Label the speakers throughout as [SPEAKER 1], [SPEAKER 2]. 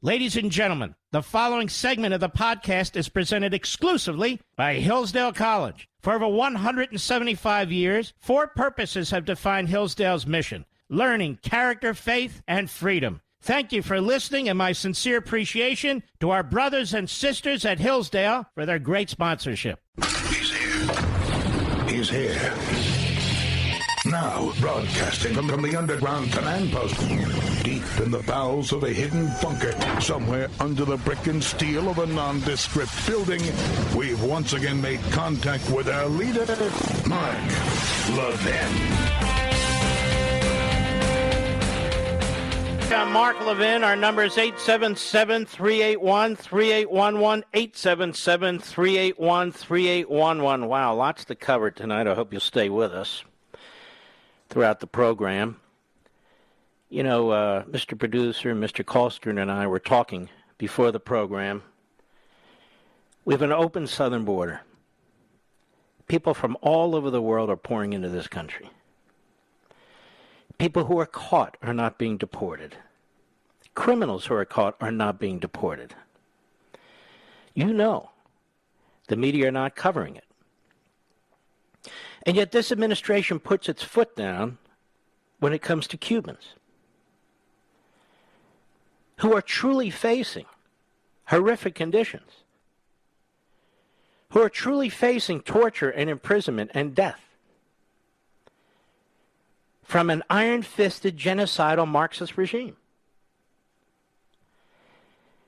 [SPEAKER 1] Ladies and gentlemen, the following segment of the podcast is presented exclusively by Hillsdale College. For over 175 years, four purposes have defined Hillsdale's mission: learning, character, faith, and freedom. Thank you for listening, and my sincere appreciation to our brothers and sisters at Hillsdale for their great sponsorship.
[SPEAKER 2] He's here. He's here. Now, broadcasting from the underground command post, deep in the bowels of a hidden bunker, somewhere under the brick and steel of a nondescript building, we've once again made contact with our leader, Mark Levin.
[SPEAKER 1] I'm Mark Levin. Our number is 877-381-3811, 877-381-3811. Wow, lots to cover tonight. I hope you'll stay with us throughout the program. You know, Mr. Producer, Mr. Colstern, and I were talking before the program. We have an open southern border. People from all over the world are pouring into this country. People who are caught are not being deported. Criminals who are caught are not being deported. You know, the media are not covering it. And yet this administration puts its foot down when it comes to Cubans who are truly facing horrific conditions, who are truly facing torture and imprisonment and death from an iron-fisted, genocidal Marxist regime.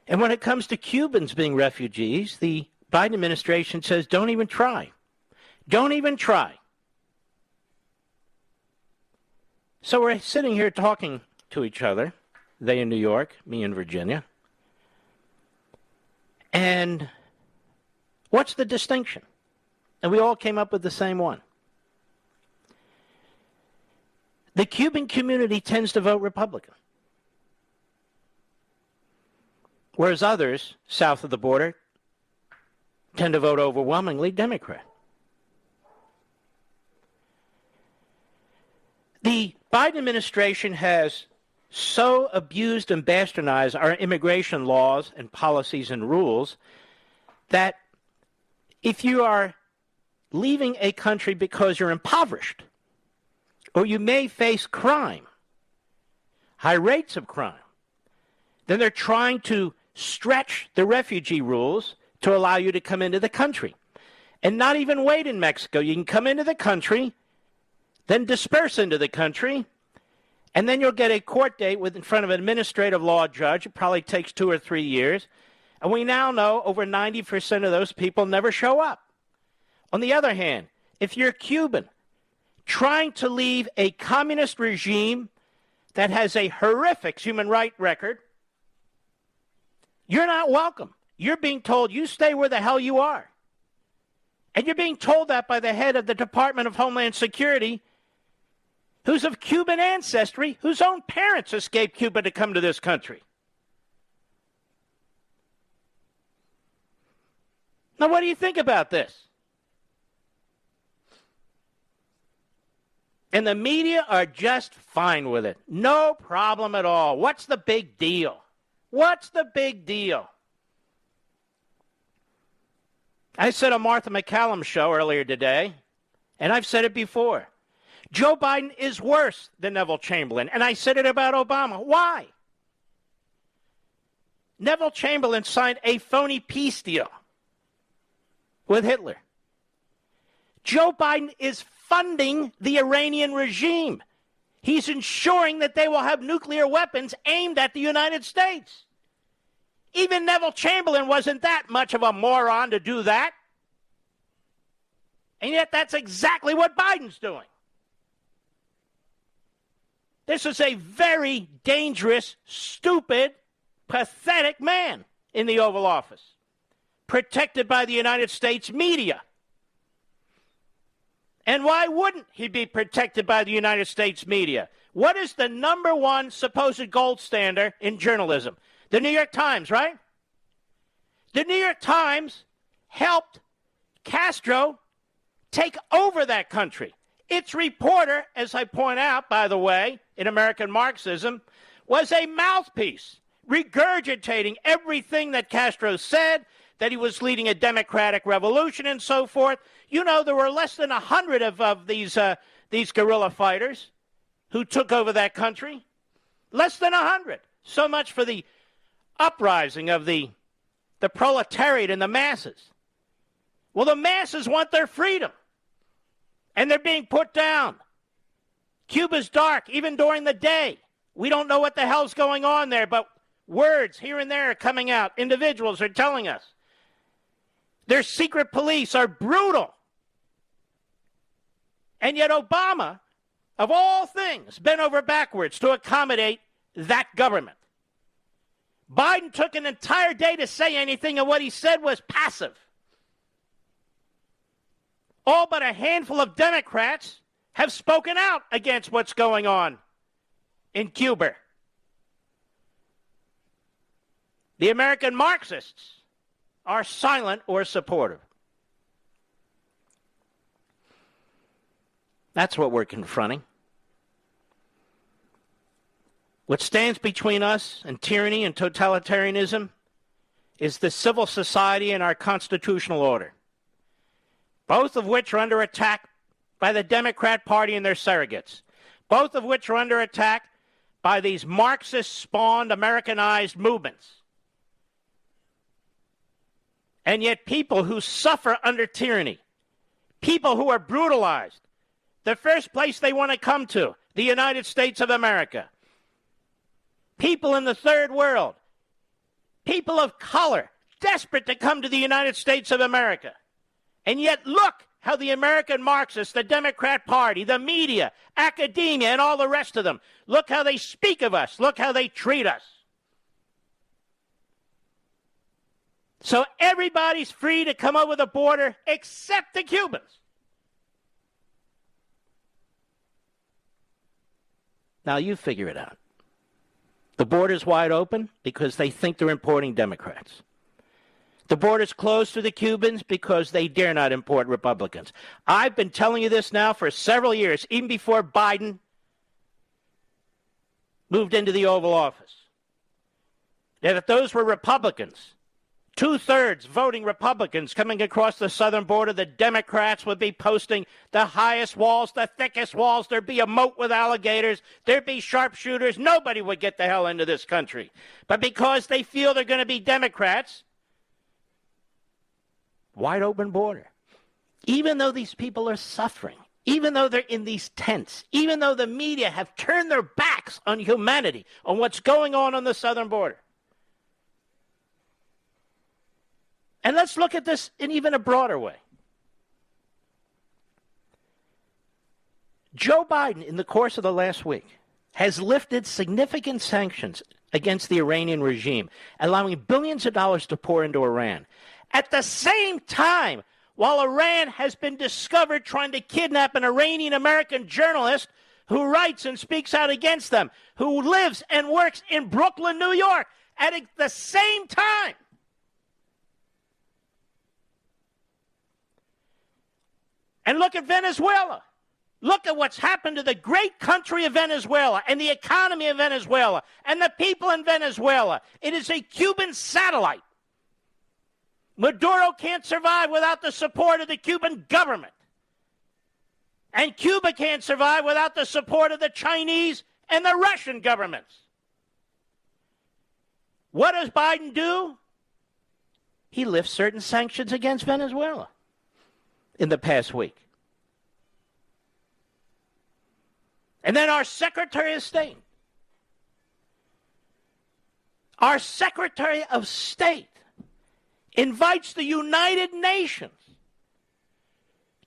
[SPEAKER 1] And when it comes to Cubans being refugees, the Biden administration says, don't even try. Don't even try. So we're sitting here talking to each other, they in New York, me in Virginia. And what's the distinction? And we all came up with the same one. The Cuban community tends to vote Republican, whereas others south of the border tend to vote overwhelmingly Democrat. The Biden administration has so abused and bastardized our immigration laws and policies and rules that if you are leaving a country because you're impoverished, or you may face crime, high rates of crime, then they're trying to stretch the refugee rules to allow you to come into the country and not even wait in Mexico. You can come into the country, then disperse into the country, and then you'll get a court date in front of an administrative law judge. It probably takes 2 or 3 years. And we now know over 90% of those people never show up. On the other hand, if you're Cuban, trying to leave a communist regime that has a horrific human rights record, you're not welcome. You're being told, you stay where the hell you are. And you're being told that by the head of the Department of Homeland Security, who's of Cuban ancestry, whose own parents escaped Cuba to come to this country. Now, what do you think about this? And the media are just fine with it. No problem at all. What's the big deal? What's the big deal? I said on Martha McCallum's show earlier today, and I've said it before, Joe Biden is worse than Neville Chamberlain. And I said it about Obama. Why? Neville Chamberlain signed a phony peace deal with Hitler. Joe Biden is funding the Iranian regime. He's ensuring that they will have nuclear weapons aimed at the United States. Even Neville Chamberlain wasn't that much of a moron to do that. And yet that's exactly what Biden's doing. This is a very dangerous, stupid, pathetic man in the Oval Office, protected by the United States media. And why wouldn't he be protected by the United States media? What is the number one supposed gold standard in journalism? The New York Times, right? The New York Times helped Castro take over that country. Its reporter, as I point out, by the way, in American Marxism, was a mouthpiece regurgitating everything that Castro said, that he was leading a democratic revolution and so forth. You know, there were less than 100 of these guerrilla fighters who took over that country. Less than 100. So much for the uprising of the proletariat and the masses. Well, the masses want their freedom, and they're being put down. Cuba's dark, even during the day. We don't know what the hell's going on there, but words here and there are coming out. Individuals are telling us. Their secret police are brutal. And yet Obama, of all things, bent over backwards to accommodate that government. Biden took an entire day to say anything, and what he said was passive. All but a handful of Democrats have spoken out against what's going on in Cuba. The American Marxists are silent or supportive. That's what we're confronting. What stands between us and tyranny and totalitarianism is the civil society and our constitutional order, both of which are under attack by the Democrat Party and their surrogates, both of which are under attack by these Marxist-spawned, Americanized movements. And yet people who suffer under tyranny, people who are brutalized, the first place they want to come to, the United States of America. People in the third world, people of color, desperate to come to the United States of America. And yet look how the American Marxists, the Democrat Party, the media, academia, and all the rest of them, look how they speak of us. Look how they treat us. So everybody's free to come over the border except the Cubans. Now you figure it out. The border's wide open because they think they're importing Democrats. The border's closed to the Cubans because they dare not import Republicans. I've been telling you this now for several years, even before Biden moved into the Oval Office, that if those were Republicans, two-thirds voting Republicans coming across the southern border, the Democrats would be posting the highest walls, the thickest walls. There'd be a moat with alligators. There'd be sharpshooters. Nobody would get the hell into this country. But because they feel they're going to be Democrats, wide open border. Even though these people are suffering, even though they're in these tents, even though the media have turned their backs on humanity, on what's going on the southern border. And let's look at this in even a broader way. Joe Biden, in the course of the last week, has lifted significant sanctions against the Iranian regime, allowing billions of dollars to pour into Iran. At the same time, while Iran has been discovered trying to kidnap an Iranian-American journalist who writes and speaks out against them, who lives and works in Brooklyn, New York, at the same time. And look at Venezuela. Look at what's happened to the great country of Venezuela and the economy of Venezuela and the people in Venezuela. It is a Cuban satellite. Maduro can't survive without the support of the Cuban government. And Cuba can't survive without the support of the Chinese and the Russian governments. What does Biden do? He lifts certain sanctions against Venezuela in the past week. And then our Secretary of State invites the United Nations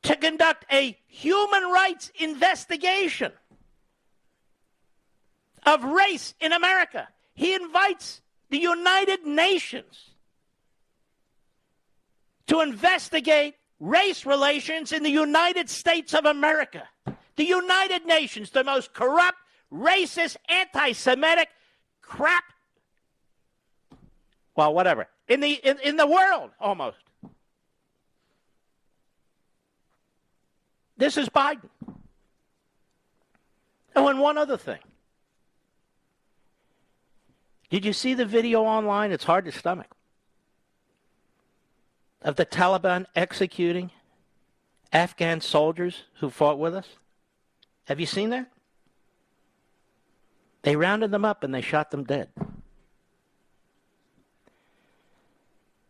[SPEAKER 1] to conduct a human rights investigation of race in America. He invites the United Nations to investigate race relations in the United States of America. The United Nations, the most corrupt, racist, anti-Semitic crap, well, whatever, in the world, almost. This is Biden. Oh, and one other thing. Did you see the video online? It's hard to stomach. Of the Taliban executing Afghan soldiers who fought with us? Have you seen that? They rounded them up and they shot them dead.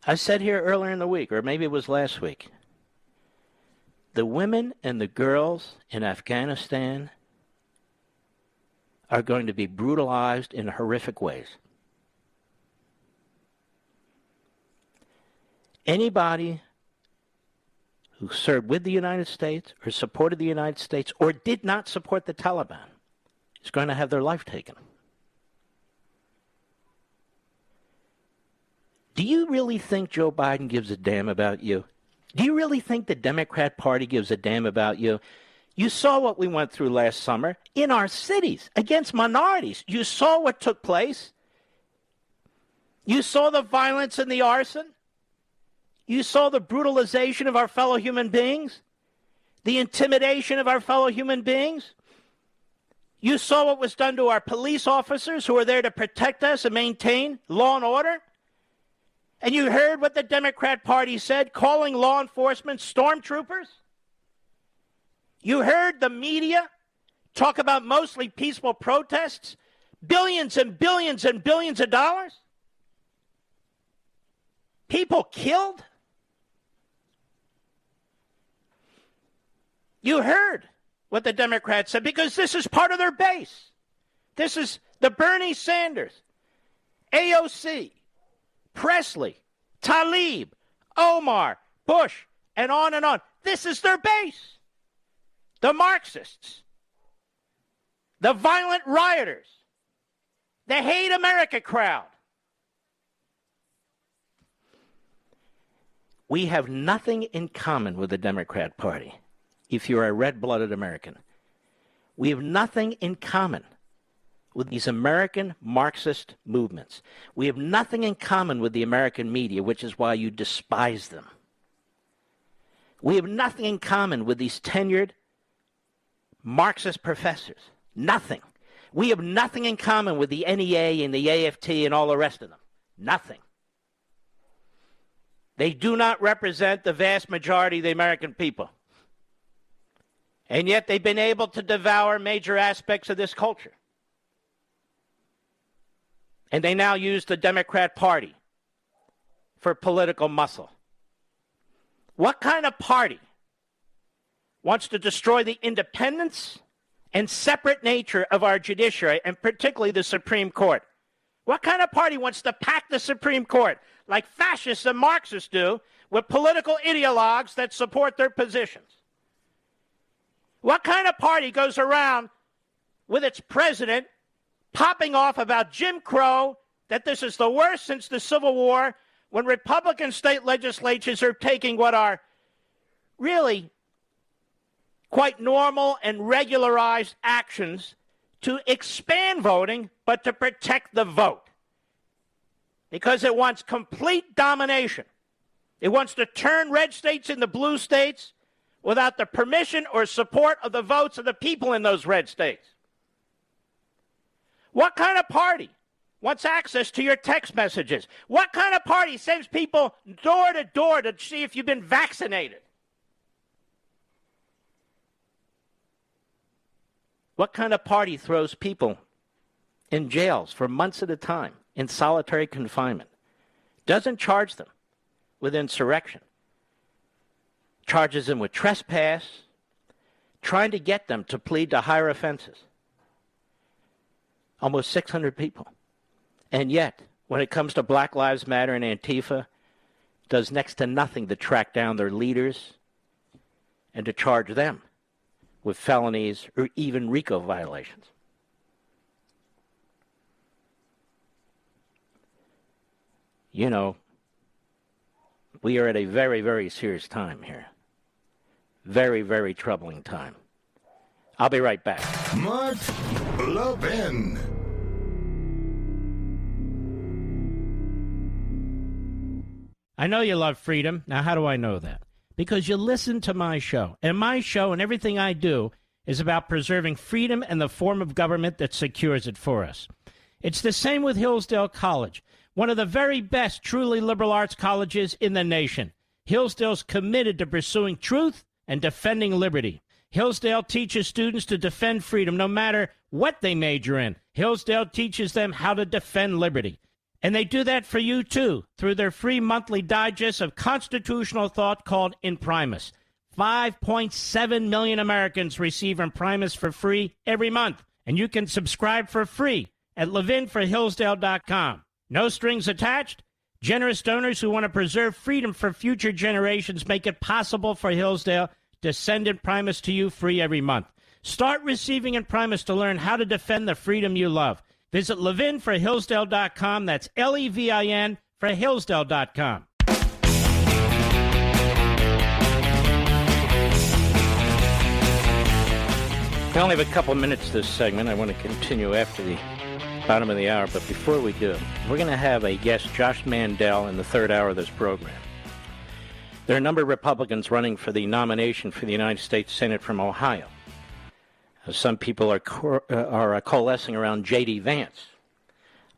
[SPEAKER 1] I said here earlier in the week, or maybe it was last week, the women and the girls in Afghanistan are going to be brutalized in horrific ways. Anybody who served with the United States or supported the United States or did not support the Taliban is going to have their life taken. Do you really think Joe Biden gives a damn about you? Do you really think the Democrat Party gives a damn about you? You saw what we went through last summer in our cities against minorities. You saw what took place. You saw the violence and the arson. You saw the brutalization of our fellow human beings, the intimidation of our fellow human beings. You saw what was done to our police officers who were there to protect us and maintain law and order. And you heard what the Democrat Party said, calling law enforcement stormtroopers. You heard the media talk about mostly peaceful protests, billions and billions and billions of dollars. People killed. You heard what the Democrats said because this is part of their base. This is the Bernie Sanders, AOC, Presley, Tlaib, Omar, Bush, and on and on. This is their base. The Marxists, the violent rioters, the hate America crowd. We have nothing in common with the Democrat Party if you're a red-blooded American. We have nothing in common with these American Marxist movements. We have nothing in common with the American media, which is why you despise them. We have nothing in common with these tenured Marxist professors. Nothing. We have nothing in common with the NEA and the AFT and all the rest of them. Nothing. They do not represent the vast majority of the American people. And yet they've been able to devour major aspects of this culture. And they now use the Democrat Party for political muscle. What kind of party wants to destroy the independence and separate nature of our judiciary, and particularly the Supreme Court? What kind of party wants to pack the Supreme Court, like fascists and Marxists do, with political ideologues that support their positions? What kind of party goes around with its president popping off about Jim Crow, that this is the worst since the Civil War, when Republican state legislatures are taking what are really quite normal and regularized actions to expand voting, but to protect the vote? Because it wants complete domination. It wants to turn red states into blue states without the permission or support of the votes of the people in those red states. What kind of party wants access to your text messages? What kind of party sends people door to door to see if you've been vaccinated? What kind of party throws people in jails for months at a time in solitary confinement? Doesn't charge them with insurrection. Charges them with trespass, trying to get them to plead to higher offenses. Almost 600 people. And yet, when it comes to Black Lives Matter and Antifa, does next to nothing to track down their leaders and to charge them with felonies or even RICO violations. You know, we are at a very, very serious time here. Very, very troubling time. I'll be right back.
[SPEAKER 2] Mark Levin.
[SPEAKER 1] I know you love freedom. Now, how do I know that? Because you listen to my show. And my show and everything I do is about preserving freedom and the form of government that secures it for us. It's the same with Hillsdale College, one of the very best truly liberal arts colleges in the nation. Hillsdale's committed to pursuing truth and defending liberty. Hillsdale teaches students to defend freedom no matter what they major in. Hillsdale teaches them how to defend liberty. And they do that for you, too, through their free monthly digest of constitutional thought called Imprimis. 5.7 million Americans receive Imprimis for free every month. And you can subscribe for free at ləʻvɪn.com. No strings attached. Generous donors who want to preserve freedom for future generations make it possible for Hillsdale to send Imprimis to you free every month. Start receiving Imprimis to learn how to defend the freedom you love. Visit ləʻvɪn for Hillsdale.com. That's Levin for Hillsdale.com. We only have a couple minutes this segment. I want to continue after the bottom of the hour, but before we do, we're going to have a guest, Josh Mandel, in the third hour of this program. There are a number of Republicans running for the nomination for the United States Senate from Ohio. Some people are coalescing around J.D. Vance.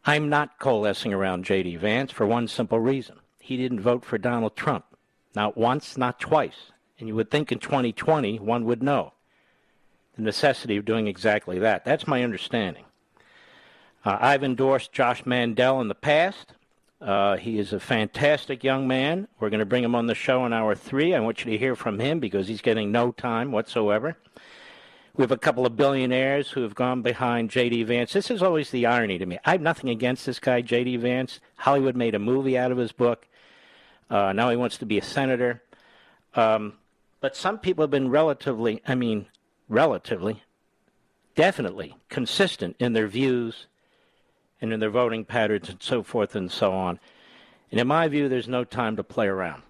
[SPEAKER 1] I'm not coalescing around J.D. Vance for one simple reason. He didn't vote for Donald Trump. Not once, not twice. And you would think in 2020 one would know the necessity of doing exactly that. That's my understanding. I've endorsed Josh Mandel in the past. He is a fantastic young man. We're going to bring him on the show in hour 3. I want you to hear from him because he's getting no time whatsoever. We have a couple of billionaires who have gone behind J.D. Vance. This is always the irony to me. I have nothing against this guy, J.D. Vance. Hollywood made a movie out of his book. Now he wants to be a senator. But some people have been definitely consistent in their views and in their voting patterns and so forth and so on. And in my view, there's no time to play around.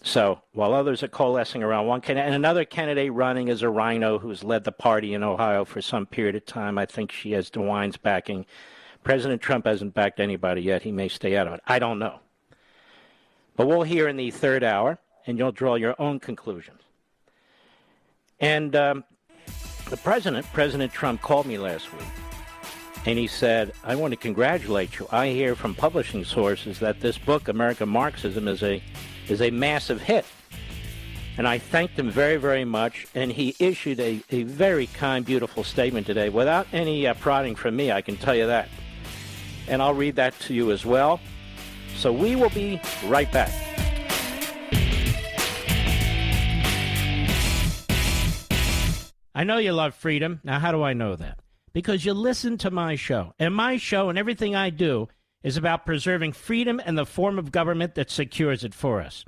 [SPEAKER 1] So while others are coalescing around one candidate, and another candidate running is a rhino who's led the party in Ohio for some period of time. I think she has DeWine's backing. President Trump hasn't backed anybody yet. He may stay out of it. I don't know. But we'll hear in the third hour, and you'll draw your own conclusions. And the President Trump called me last week, and he said, I want to congratulate you. I hear from publishing sources that this book, American Marxism, is a massive hit. And I thanked him very, very much, and he issued a very kind, beautiful statement today without any prodding from me, I can tell you that. And I'll read that to you as well. So we will be right back. I know you love freedom. Now, how do I know that? Because you listen to my show. And my show and everything I do is about preserving freedom and the form of government that secures it for us.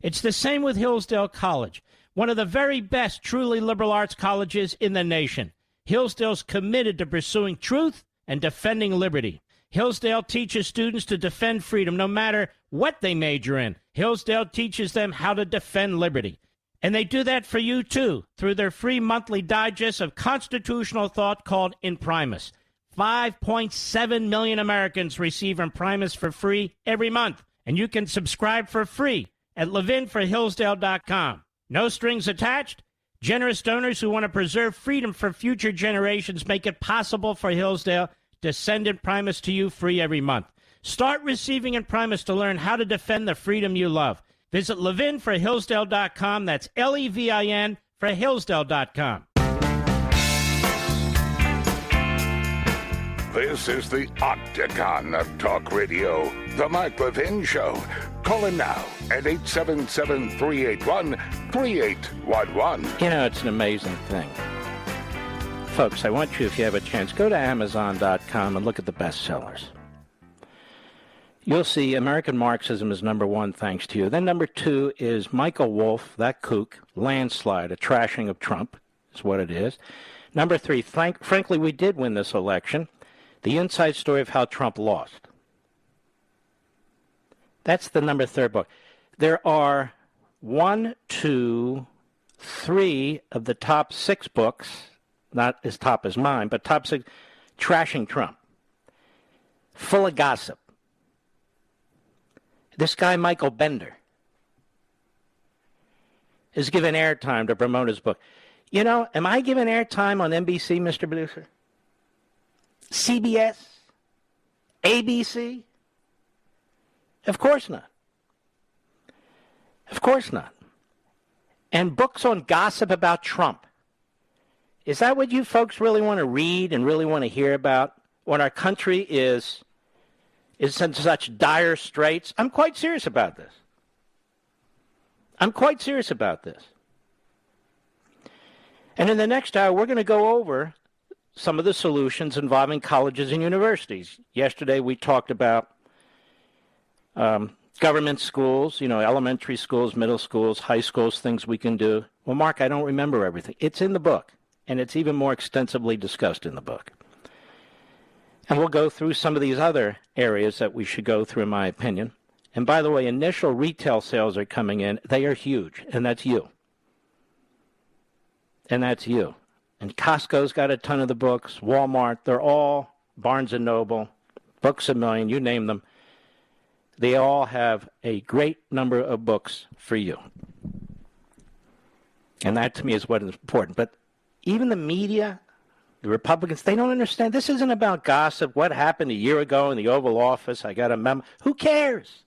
[SPEAKER 1] It's the same with Hillsdale College, one of the very best truly liberal arts colleges in the nation. Hillsdale's committed to pursuing truth and defending liberty. Hillsdale teaches students to defend freedom no matter what they major in. Hillsdale teaches them how to defend liberty. And they do that for you, too, through their free monthly digest of constitutional thought called Imprimis. 5.7 million Americans receive Imprimis for free every month. And you can subscribe for free at ləʻvɪn.com. No strings attached. Generous donors who want to preserve freedom for future generations make it possible for Hillsdale to send Imprimis to you free every month. Start receiving Imprimis to learn how to defend the freedom you love. Visit ləʻvɪn for Hillsdale.com. That's Levin for Hillsdale.com.
[SPEAKER 2] This is the Octagon of Talk Radio, The Mike Levin Show. Call him now at 877-381-3811.
[SPEAKER 1] You know, it's an amazing thing. Folks, I want you, if you have a chance, go to Amazon.com and look at the bestsellers. You'll see American Marxism is number 1, thanks to you. Then number 2 is Michael Wolff, That Kook, Landslide, a trashing of Trump, is what it is. Number 3, frankly, we did win this election. The inside story of how Trump lost. That's the number 3 book. There are 1, 2, 3 of the top 6 books, not as top as mine, but top 6, trashing Trump. Full of gossip. This guy, Michael Bender, is given airtime to promote his book. You know, am I giving airtime on NBC, Mr. Producer? CBS? ABC? Of course not. Of course not. And books on gossip about Trump. Is that what you folks really want to read and really want to hear about when our country is in such dire straits? I'm quite serious about this. I'm quite serious about this. And in the next hour, we're going to go over some of the solutions involving colleges and universities. Yesterday, we talked about government schools, elementary schools, middle schools, high schools, things we can do. Well, Mark, I don't remember everything. It's in the book, and it's even more extensively discussed in the book. And we'll go through some of these other areas that we should go through, in my opinion. And by the way, initial retail sales are coming in. They are huge, and that's you. And that's you. And Costco's got a ton of the books. Walmart, they're all Barnes & Noble, Books A Million, you name them. They all have a great number of books for you. And that, to me, is what is important. But even the media, the Republicans, they don't understand. This isn't about gossip. What happened a year ago in the Oval Office? I got a memo. Who cares?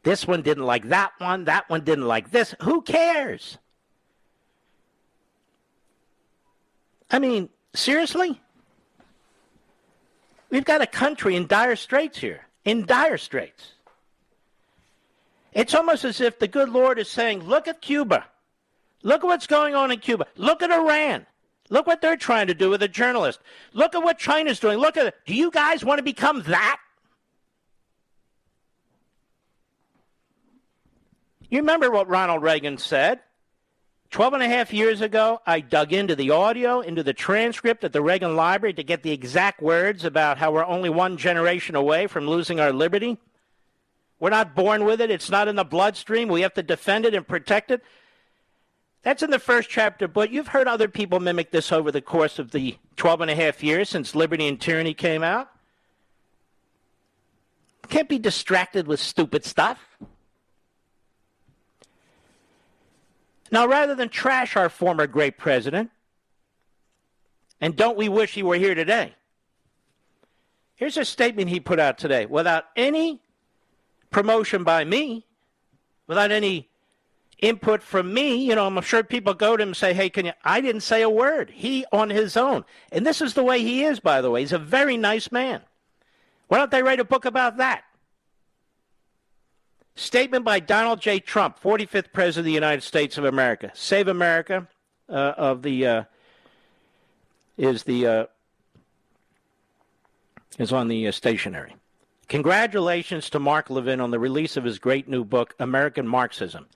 [SPEAKER 1] This one didn't like that one. That one didn't like this. Who cares? I mean, seriously? We've got a country in dire straits here. In dire straits. It's almost as if the good Lord is saying, look at Cuba. Look at what's going on in Cuba. Look at Iran. Look what they're trying to do with a journalist. Look at what China's doing. Look at it. Do you guys want to become that? You remember what Ronald Reagan said? 12 and a half years ago, I dug into the audio, into the transcript at the Reagan Library to get the exact words about how we're only one generation away from losing our liberty. We're not born with it. It's not in the bloodstream. We have to defend it and protect it. That's in the first chapter, but you've heard other people mimic this over the course of the 12 and a half years since Liberty and Tyranny came out. Can't be distracted with stupid stuff. Now, rather than trash our former great president, and don't we wish he were here today, here's a statement he put out today. Without any promotion by me, without any input from me, I'm sure people go to him and say, hey, I didn't say a word. He on his own. And this is the way he is, by the way. He's a very nice man. Why don't they write a book about that? Statement by Donald J. Trump, 45th President of the United States of America. Save America is on the stationery. Congratulations to Mark Levin on the release of his great new book, American Marxism,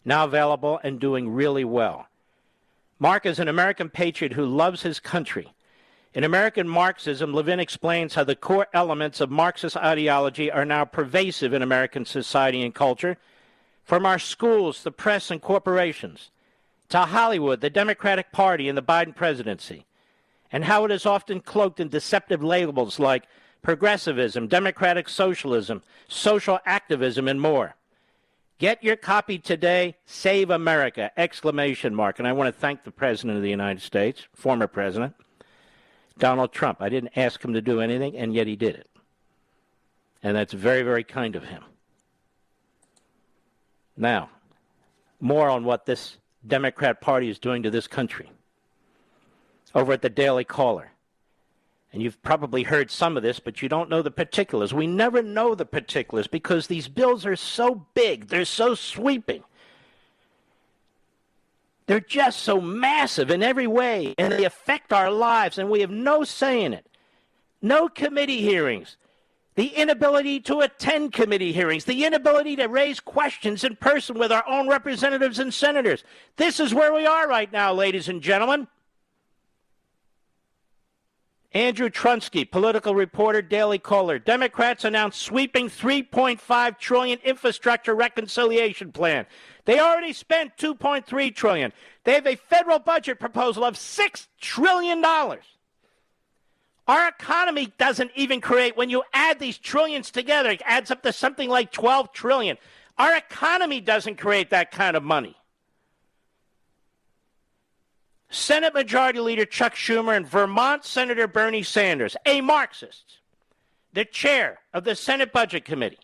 [SPEAKER 1] now available and doing really well. Mark is an American patriot who loves his country. In American Marxism, Levin explains how the core elements of Marxist ideology are now pervasive in American society and culture, from our schools, the press, and corporations, to Hollywood, the Democratic Party, and the Biden presidency, and how it is often cloaked in deceptive labels like progressivism, democratic socialism, social activism, and more. Get your copy today, Save America, ! And I want to thank the President of the United States, former President, Donald Trump. I didn't ask him to do anything, and yet he did it. And that's very, very kind of him. Now, more on what this Democrat Party is doing to this country. Over at the Daily Caller. And you've probably heard some of this, but you don't know the particulars. We never know the particulars because these bills are so big. They're so sweeping. They're just so massive in every way, and they affect our lives, and we have no say in it. No committee hearings. The inability to attend committee hearings. The inability to raise questions in person with our own representatives and senators. This is where we are right now, ladies and gentlemen. Andrew Trunsky, political reporter, Daily Caller. Democrats announced sweeping $3.5 trillion infrastructure reconciliation plan. They already spent $2.3 trillion. They have a federal budget proposal of $6 trillion. Our economy doesn't even create, when you add these trillions together, it adds up to something like $12 trillion. Our economy doesn't create that kind of money. Senate Majority Leader Chuck Schumer and Vermont Senator Bernie Sanders, a Marxist, the chair of the Senate Budget Committee,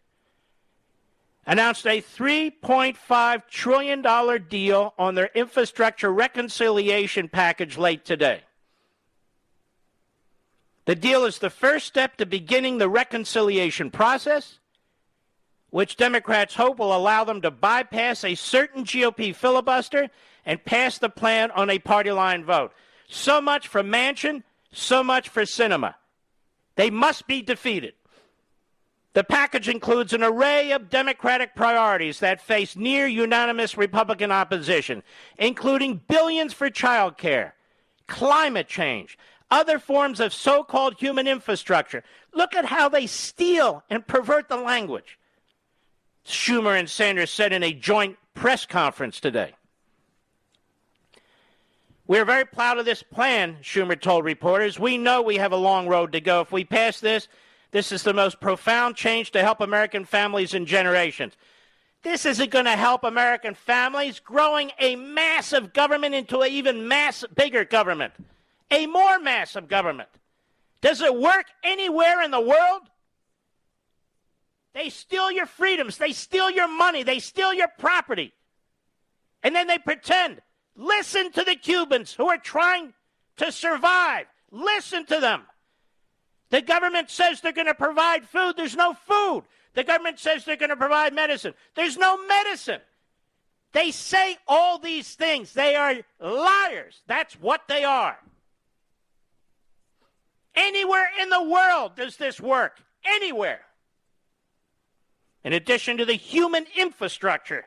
[SPEAKER 1] announced a $3.5 trillion deal on their infrastructure reconciliation package late today. The deal is the first step to beginning the reconciliation process, which Democrats hope will allow them to bypass a certain GOP filibuster and pass the plan on a party line vote. So much for Manchin, so much for Sinema. They must be defeated. The package includes an array of Democratic priorities that face near unanimous Republican opposition, including billions for child care, climate change, other forms of so-called human infrastructure. Look at how they steal and pervert the language, Schumer and Sanders said in a joint press conference today. We're very proud of this plan, Schumer told reporters. We know we have a long road to go. If we pass this, this is the most profound change to help American families in generations. This isn't going to help American families, growing a massive government into an even bigger government, a more massive government. Does it work anywhere in the world? They steal your freedoms. They steal your money. They steal your property. And then they pretend. Listen to the Cubans who are trying to survive. Listen to them. The government says they're going to provide food. There's no food. The government says they're going to provide medicine. There's no medicine. They say all these things. They are liars. That's what they are. Anywhere in the world does this work. Anywhere. In addition to the human infrastructure,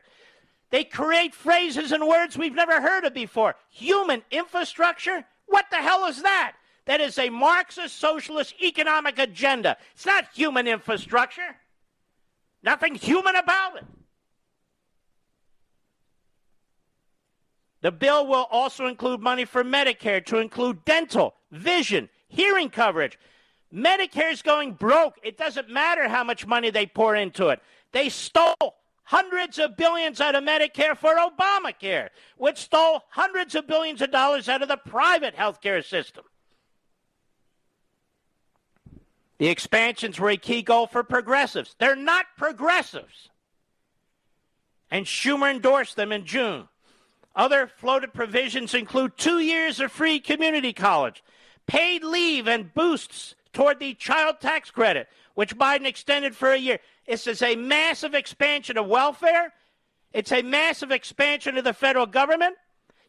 [SPEAKER 1] they create phrases and words we've never heard of before. Human infrastructure? What the hell is that? That is a Marxist socialist economic agenda. It's not human infrastructure. Nothing human about it. The bill will also include money for Medicare, to include dental, vision, hearing coverage. Medicare's going broke. It doesn't matter how much money they pour into it. They stole hundreds of billions out of Medicare for Obamacare, which stole hundreds of billions of dollars out of the private health care system. The expansions were a key goal for progressives. They're not progressives. And Schumer endorsed them in June. Other floated provisions include 2 years of free community college, paid leave, and boosts toward the child tax credit, which Biden extended for a year. This is a massive expansion of welfare. It's a massive expansion of the federal government.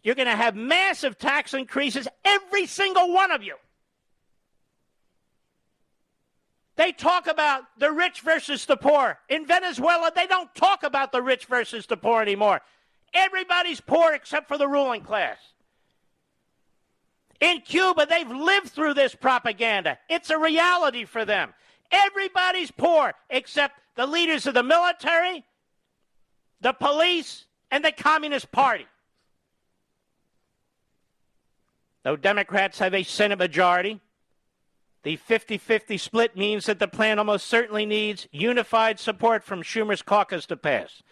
[SPEAKER 1] You're going to have massive tax increases, every single one of you. They talk about the rich versus the poor. In Venezuela, they don't talk about the rich versus the poor anymore. Everybody's poor except for the ruling class. In Cuba, they've lived through this propaganda. It's a reality for them. Everybody's poor except the leaders of the military, the police, and the Communist Party. Though Democrats have a Senate majority, the 50-50 split means that the plan almost certainly needs unified support from Schumer's caucus to pass.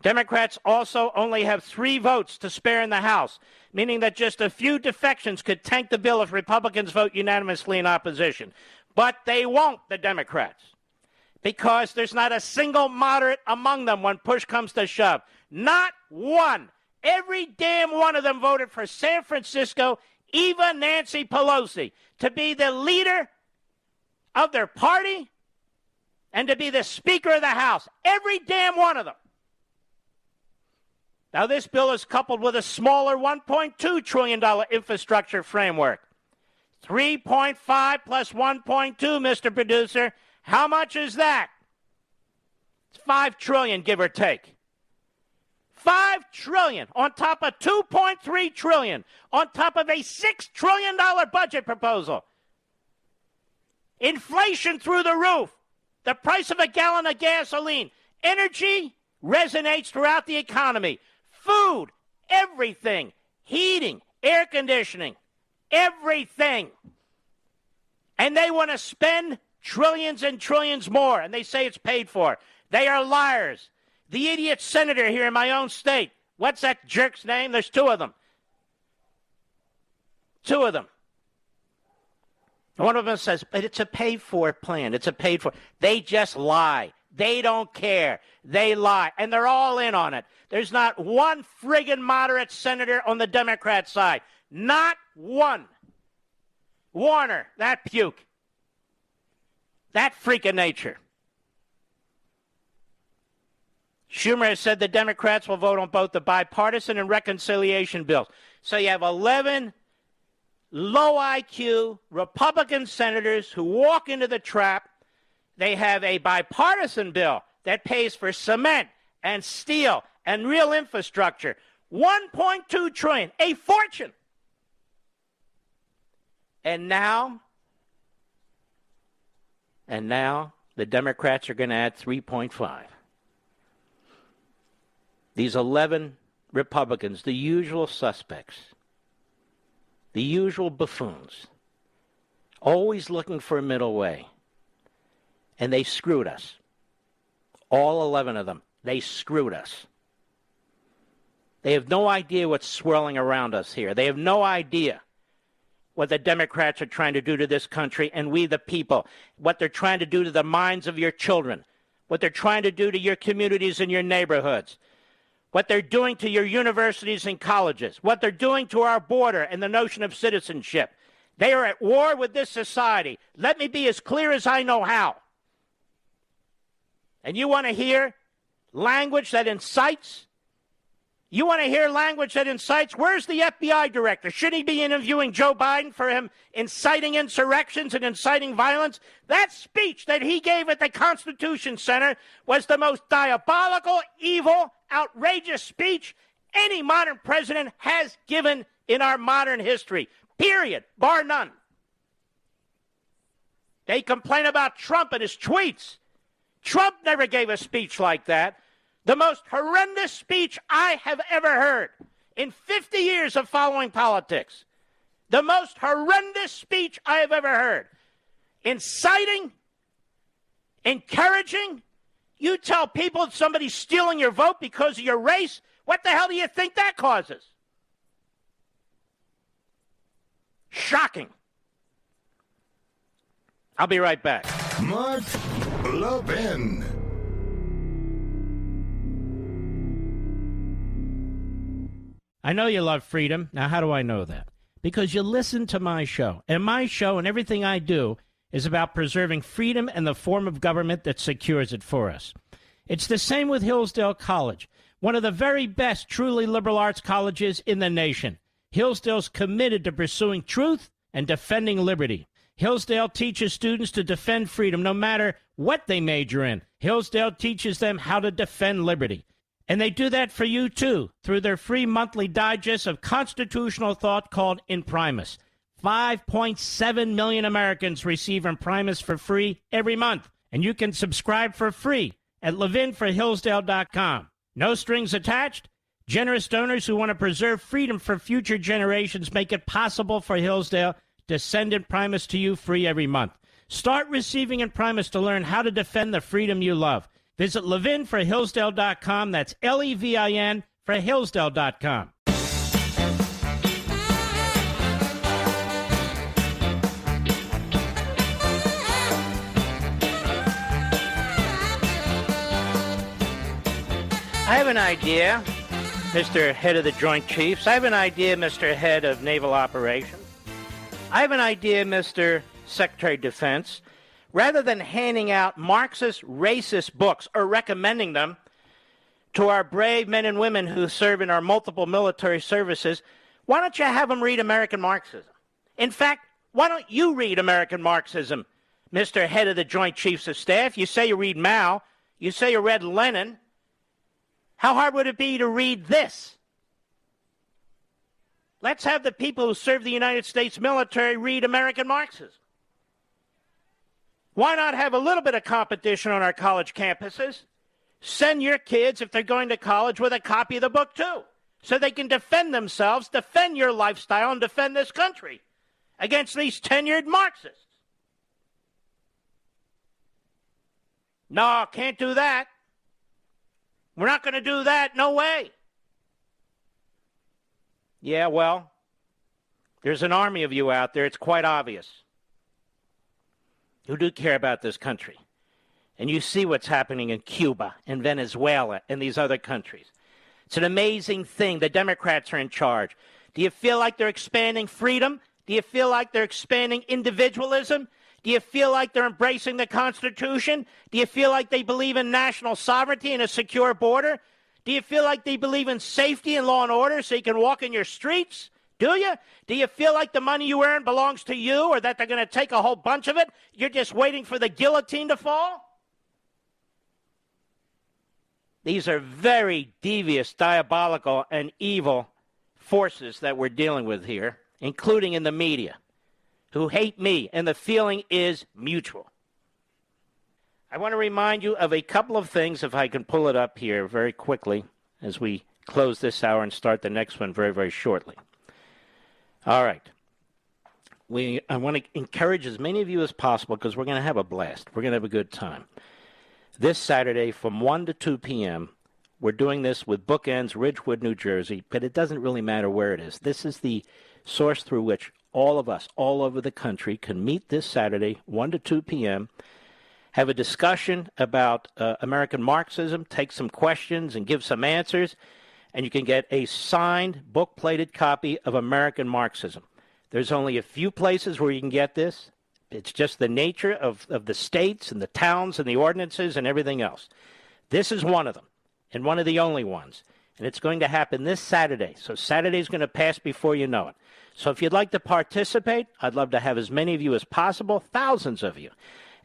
[SPEAKER 1] Democrats also only have 3 votes to spare in the House, meaning that just a few defections could tank the bill if Republicans vote unanimously in opposition. But they won't, the Democrats, because there's not a single moderate among them when push comes to shove. Not one. Every damn one of them voted for San Francisco, even Nancy Pelosi, to be the leader of their party and to be the Speaker of the House. Every damn one of them. Now, this bill is coupled with a smaller $1.2 trillion infrastructure framework. 3.5 plus 1.2, Mr. Producer. How much is that? It's $5 trillion, give or take. $5 trillion on top of $2.3 trillion, on top of a $6 trillion budget proposal. Inflation through the roof. The price of a gallon of gasoline. Energy resonates throughout the economy. Food, everything. Heating, air conditioning, everything. And they want to spend trillions and trillions more, and they say it's paid for. They are liars. The idiot senator here in my own state, what's that jerk's name? There's 2 of them. 2 of them. One of them says, but it's a paid-for plan. It's a paid-for. They just lie. They don't care. They lie. And they're all in on it. There's not one friggin' moderate senator on the Democrat side. Not one. Warner, that puke. That freak of nature. Schumer has said the Democrats will vote on both the bipartisan and reconciliation bills. So you have 11 low IQ Republican senators who walk into the trap. They have a bipartisan bill that pays for cement and steel and real infrastructure. $1.2 trillion, a fortune. And now the Democrats are going to add 3.5. These 11 Republicans, the usual suspects, the usual buffoons, always looking for a middle way. And they screwed us. All 11 of them. They screwed us. They have no idea what's swirling around us here. They have no idea what the Democrats are trying to do to this country and we the people, what they're trying to do to the minds of your children, what they're trying to do to your communities and your neighborhoods, what they're doing to your universities and colleges, what they're doing to our border and the notion of citizenship. They are at war with this society. Let me be as clear as I know how. And you want to hear language that incites? You want to hear language that incites? Where's the FBI director? Should he be interviewing Joe Biden for him inciting insurrections and inciting violence? That speech that he gave at the Constitution Center was the most diabolical, evil, outrageous speech any modern president has given in our modern history. Period. Bar none. They complain about Trump and his tweets. Trump never gave a speech like that. The most horrendous speech I have ever heard in 50 years of following politics. The most horrendous speech I have ever heard. Inciting, encouraging. You tell people somebody's stealing your vote because of your race. What the hell do you think that causes? Shocking. I'll be right back.
[SPEAKER 2] Mark Levin.
[SPEAKER 1] I know you love freedom. Now, how do I know that? Because you listen to my show. And my show and everything I do is about preserving freedom and the form of government that secures it for us. It's the same with Hillsdale College, one of the very best truly liberal arts colleges in the nation. Hillsdale's committed to pursuing truth and defending liberty. Hillsdale teaches students to defend freedom no matter what they major in. Hillsdale teaches them how to defend liberty. And they do that for you, too, through their free monthly digest of constitutional thought called Imprimis. 5.7 million Americans receive Imprimis for free every month. And you can subscribe for free at ləʻvɪn4hillsdale.com. No strings attached. Generous donors who want to preserve freedom for future generations make it possible for Hillsdale to send Imprimis to you free every month. Start receiving Imprimis to learn how to defend the freedom you love. Visit ləʻvɪn4hillsdale.com. That's L-E-V-I-N for Hillsdale.com. I have an idea, Mr. Head of the Joint Chiefs. I have an idea, Mr. Head of Naval Operations. I have an idea, Mr. Secretary of Defense. Rather than handing out Marxist, racist books or recommending them to our brave men and women who serve in our multiple military services, why don't you have them read American Marxism? In fact, why don't you read American Marxism, Mr. Head of the Joint Chiefs of Staff? You say you read Mao. You say you read Lenin. How hard would it be to read this? Let's have the people who serve the United States military read American Marxism. Why not have a little bit of competition on our college campuses? Send your kids, if they're going to college, with a copy of the book, too, so they can defend themselves, defend your lifestyle, and defend this country against these tenured Marxists. No, can't do that. We're not going to do that. No way. Yeah, well, there's an army of you out there. It's quite obvious. who do care about this country, and you see what's happening in Cuba and Venezuela and these other countries. It's an amazing thing. The Democrats are in charge. Do you feel like they're expanding freedom? Do you feel like they're expanding individualism? Do you feel like they're embracing the Constitution? Do you feel like they believe in national sovereignty and a secure border? Do you feel like they believe in safety and law and order so you can walk in your streets? Do you? Do you feel like the money you earn belongs to you, or that they're going to take a whole bunch of it? You're just waiting for the guillotine to fall? These are very devious, diabolical, and evil forces that we're dealing with here, including in the media, who hate me, and the feeling is mutual. I want to remind you of a couple of things, if I can pull it up here very quickly, as we close this hour and start the next one very, very shortly. All right. I want to encourage as many of you as possible, because we're going to have a blast. We're going to have a good time. This Saturday from 1 to 2 p.m., we're doing this with Bookends, Ridgewood, New Jersey, but it doesn't really matter where it is. This is the source through which all of us, all over the country, can meet this Saturday, 1 to 2 p.m., have a discussion about American Marxism, take some questions and give some answers, and you can get a signed, book-plated copy of American Marxism. There's only a few places where you can get this. It's just the nature of the states and the towns and the ordinances and everything else. This is one of them, and one of the only ones. And it's going to happen this Saturday. So Saturday's going to pass before you know it. So if you'd like to participate, I'd love to have as many of you as possible, thousands of you.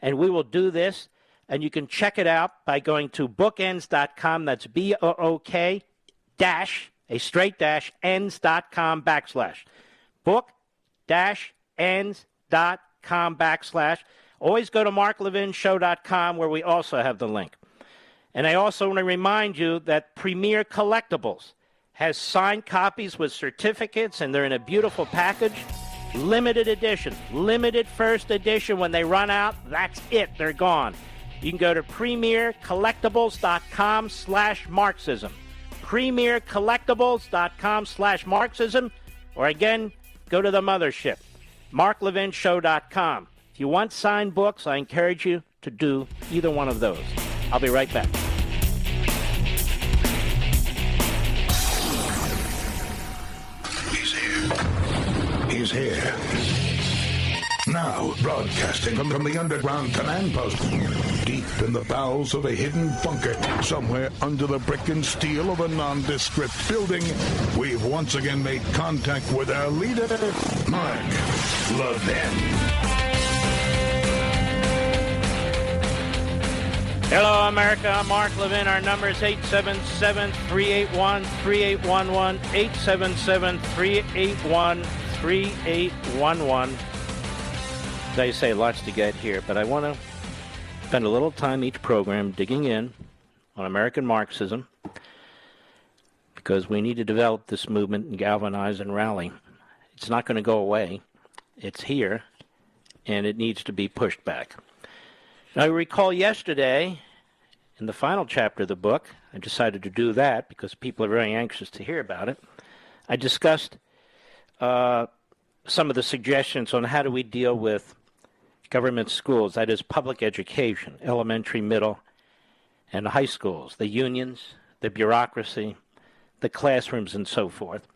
[SPEAKER 1] And we will do this, and you can check it out by going to bookends.com. That's BOOK dash, a straight dash, ends.com /. book-ends.com /. Always go to marklevinshow.com, where we also have the link. And I also want to remind you that Premier Collectibles has signed copies with certificates, and they're in a beautiful package. Limited edition, limited first edition. When they run out, that's it. They're gone. You can go to premiercollectibles.com /Marxism. premiercollectibles.com /Marxism. Or again, go to the mothership, marklevinshow.com. If you want signed books, I encourage you to do either one of those. I'll be right back.
[SPEAKER 2] He's here. He's here. Now, broadcasting from the underground command post, deep in the bowels of a hidden bunker, somewhere under the brick and steel of a nondescript building, we've once again made contact with our leader, Mark Levin.
[SPEAKER 1] Hello, America. I'm Mark Levin. Our number is 877-381-3811, 877-381-3811. They say lots to get here, but I want to spend a little time each program digging in on American Marxism, because we need to develop this movement and galvanize and rally. It's not going to go away. It's here, and it needs to be pushed back. Now, I recall yesterday, in the final chapter of the book, I decided to do that because people are very anxious to hear about it. I discussed some of the suggestions on how do we deal with government schools, that is public education, elementary, middle, and high schools, the unions, the bureaucracy, the classrooms, and so forth.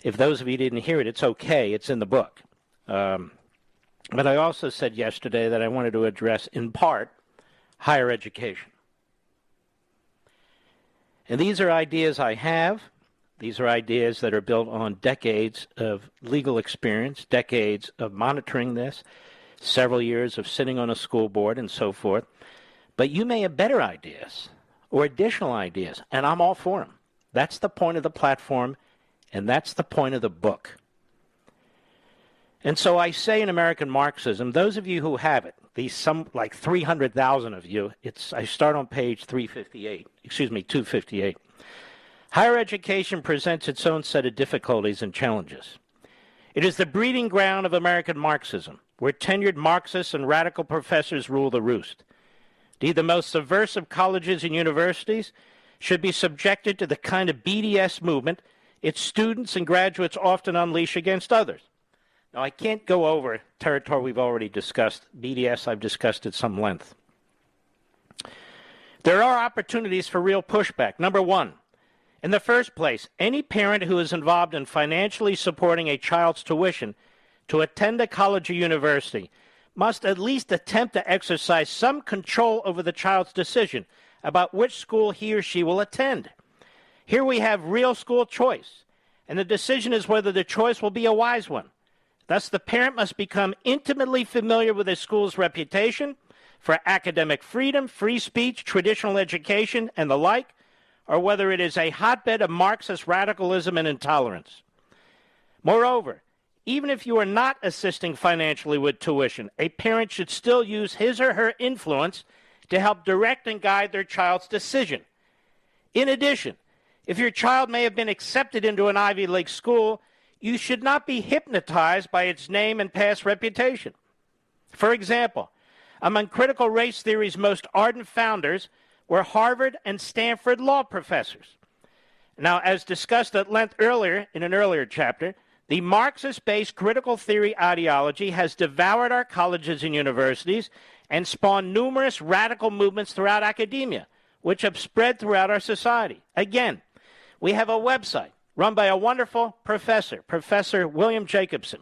[SPEAKER 1] If those of you didn't hear it, it's okay. It's in the book. But I also said yesterday that I wanted to address, in part, higher education. And these are ideas I have. These are ideas that are built on decades of legal experience, decades of monitoring this, several years of sitting on a school board and so forth. But you may have better ideas or additional ideas, and I'm all for them. That's the point of the platform, and that's the point of the book. And so I say in American Marxism, those of you who have it, these some like 300,000 of you, I start on page 258. Higher education presents its own set of difficulties and challenges. It is the breeding ground of American Marxism, where tenured Marxists and radical professors rule the roost. Indeed, the most subversive colleges and universities should be subjected to the kind of BDS movement its students and graduates often unleash against others. Now, I can't go over territory we've already discussed. BDS, I've discussed at some length. There are opportunities for real pushback. Number one, in the first place, any parent who is involved in financially supporting a child's tuition to attend a college or university must at least attempt to exercise some control over the child's decision about which school he or she will attend. Here we have real school choice, and the decision is whether the choice will be a wise one. Thus, the parent must become intimately familiar with a school's reputation for academic freedom, free speech, traditional education, and the like, or whether it is a hotbed of Marxist radicalism and intolerance. Moreover, even if you are not assisting financially with tuition, a parent should still use his or her influence to help direct and guide their child's decision. In addition, if your child may have been accepted into an Ivy League school, you should not be hypnotized by its name and past reputation. For example, among critical race theory's most ardent founders were Harvard and Stanford law professors. Now, as discussed at length earlier in an earlier chapter, the Marxist-based critical theory ideology has devoured our colleges and universities and spawned numerous radical movements throughout academia, which have spread throughout our society. Again, we have a website run by a wonderful professor, Professor William Jacobson,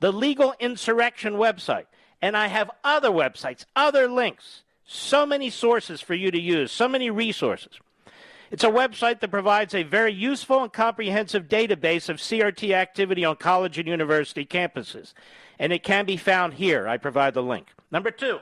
[SPEAKER 1] the Legal Insurrection website, and I have other websites, other links, so many sources for you to use, so many resources. It's a website that provides a very useful and comprehensive database of CRT activity on college and university campuses, and it can be found here. I provide the link. Number two,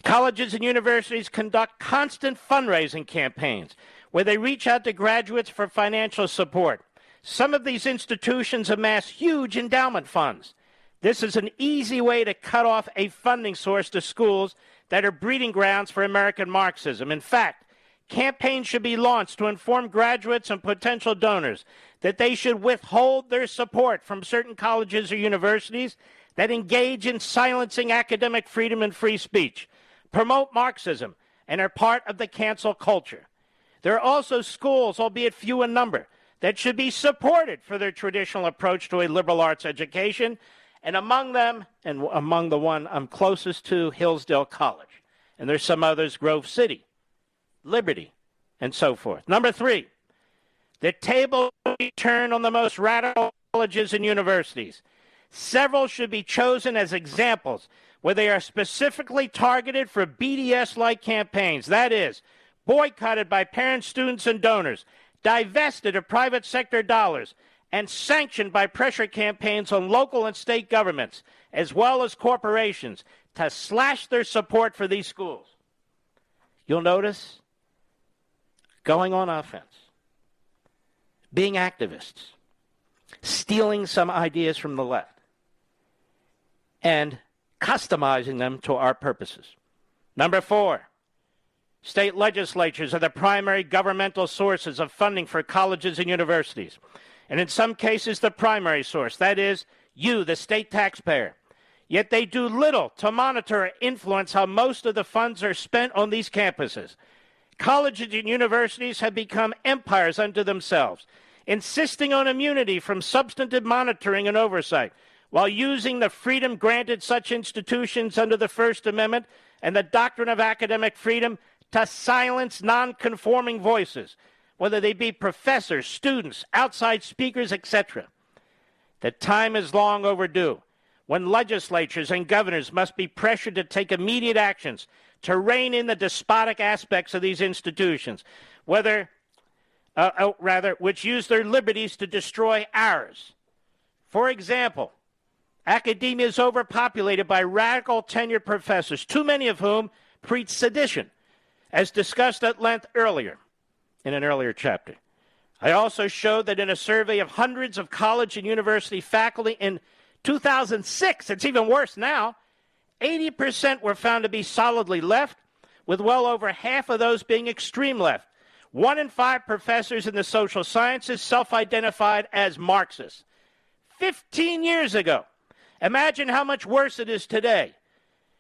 [SPEAKER 1] colleges and universities conduct constant fundraising campaigns where they reach out to graduates for financial support. Some of these institutions amass huge endowment funds. This is an easy way to cut off a funding source to schools that are breeding grounds for American Marxism. In fact, campaigns should be launched to inform graduates and potential donors that they should withhold their support from certain colleges or universities that engage in silencing academic freedom and free speech, promote Marxism, and are part of the cancel culture. There are also schools, albeit few in number, that should be supported for their traditional approach to a liberal arts education, and among them, and among the one I'm closest to, Hillsdale College. And there's some others, Grove City, Liberty, and so forth. Number three, the table should be turned on the most radical colleges and universities. Several should be chosen as examples where they are specifically targeted for BDS-like campaigns. That is, boycotted by parents, students, and donors, divested of private sector dollars, and sanctioned by pressure campaigns on local and state governments, as well as corporations, to slash their support for these schools. You'll notice going on offense, being activists, stealing some ideas from the left, and customizing them to our purposes. Number four, state legislatures are the primary governmental sources of funding for colleges and universities, and in some cases the primary source, that is, you, the state taxpayer. Yet they do little to monitor or influence how most of the funds are spent on these campuses. Colleges and universities have become empires unto themselves, insisting on immunity from substantive monitoring and oversight, while using the freedom granted such institutions under the First Amendment and the doctrine of academic freedom to silence nonconforming voices, whether they be professors, students, outside speakers, etc. The time is long overdue when legislatures and governors must be pressured to take immediate actions to rein in the despotic aspects of these institutions, which use their liberties to destroy ours. For example, academia is overpopulated by radical tenured professors, too many of whom preach sedition, as discussed at length earlier in an earlier chapter. I also showed that in a survey of hundreds of college and university faculty in 2006, it's even worse now, 80% were found to be solidly left, with well over half of those being extreme left. 1 in 5 professors in the social sciences self-identified as Marxists. 15 years ago. Imagine how much worse it is today.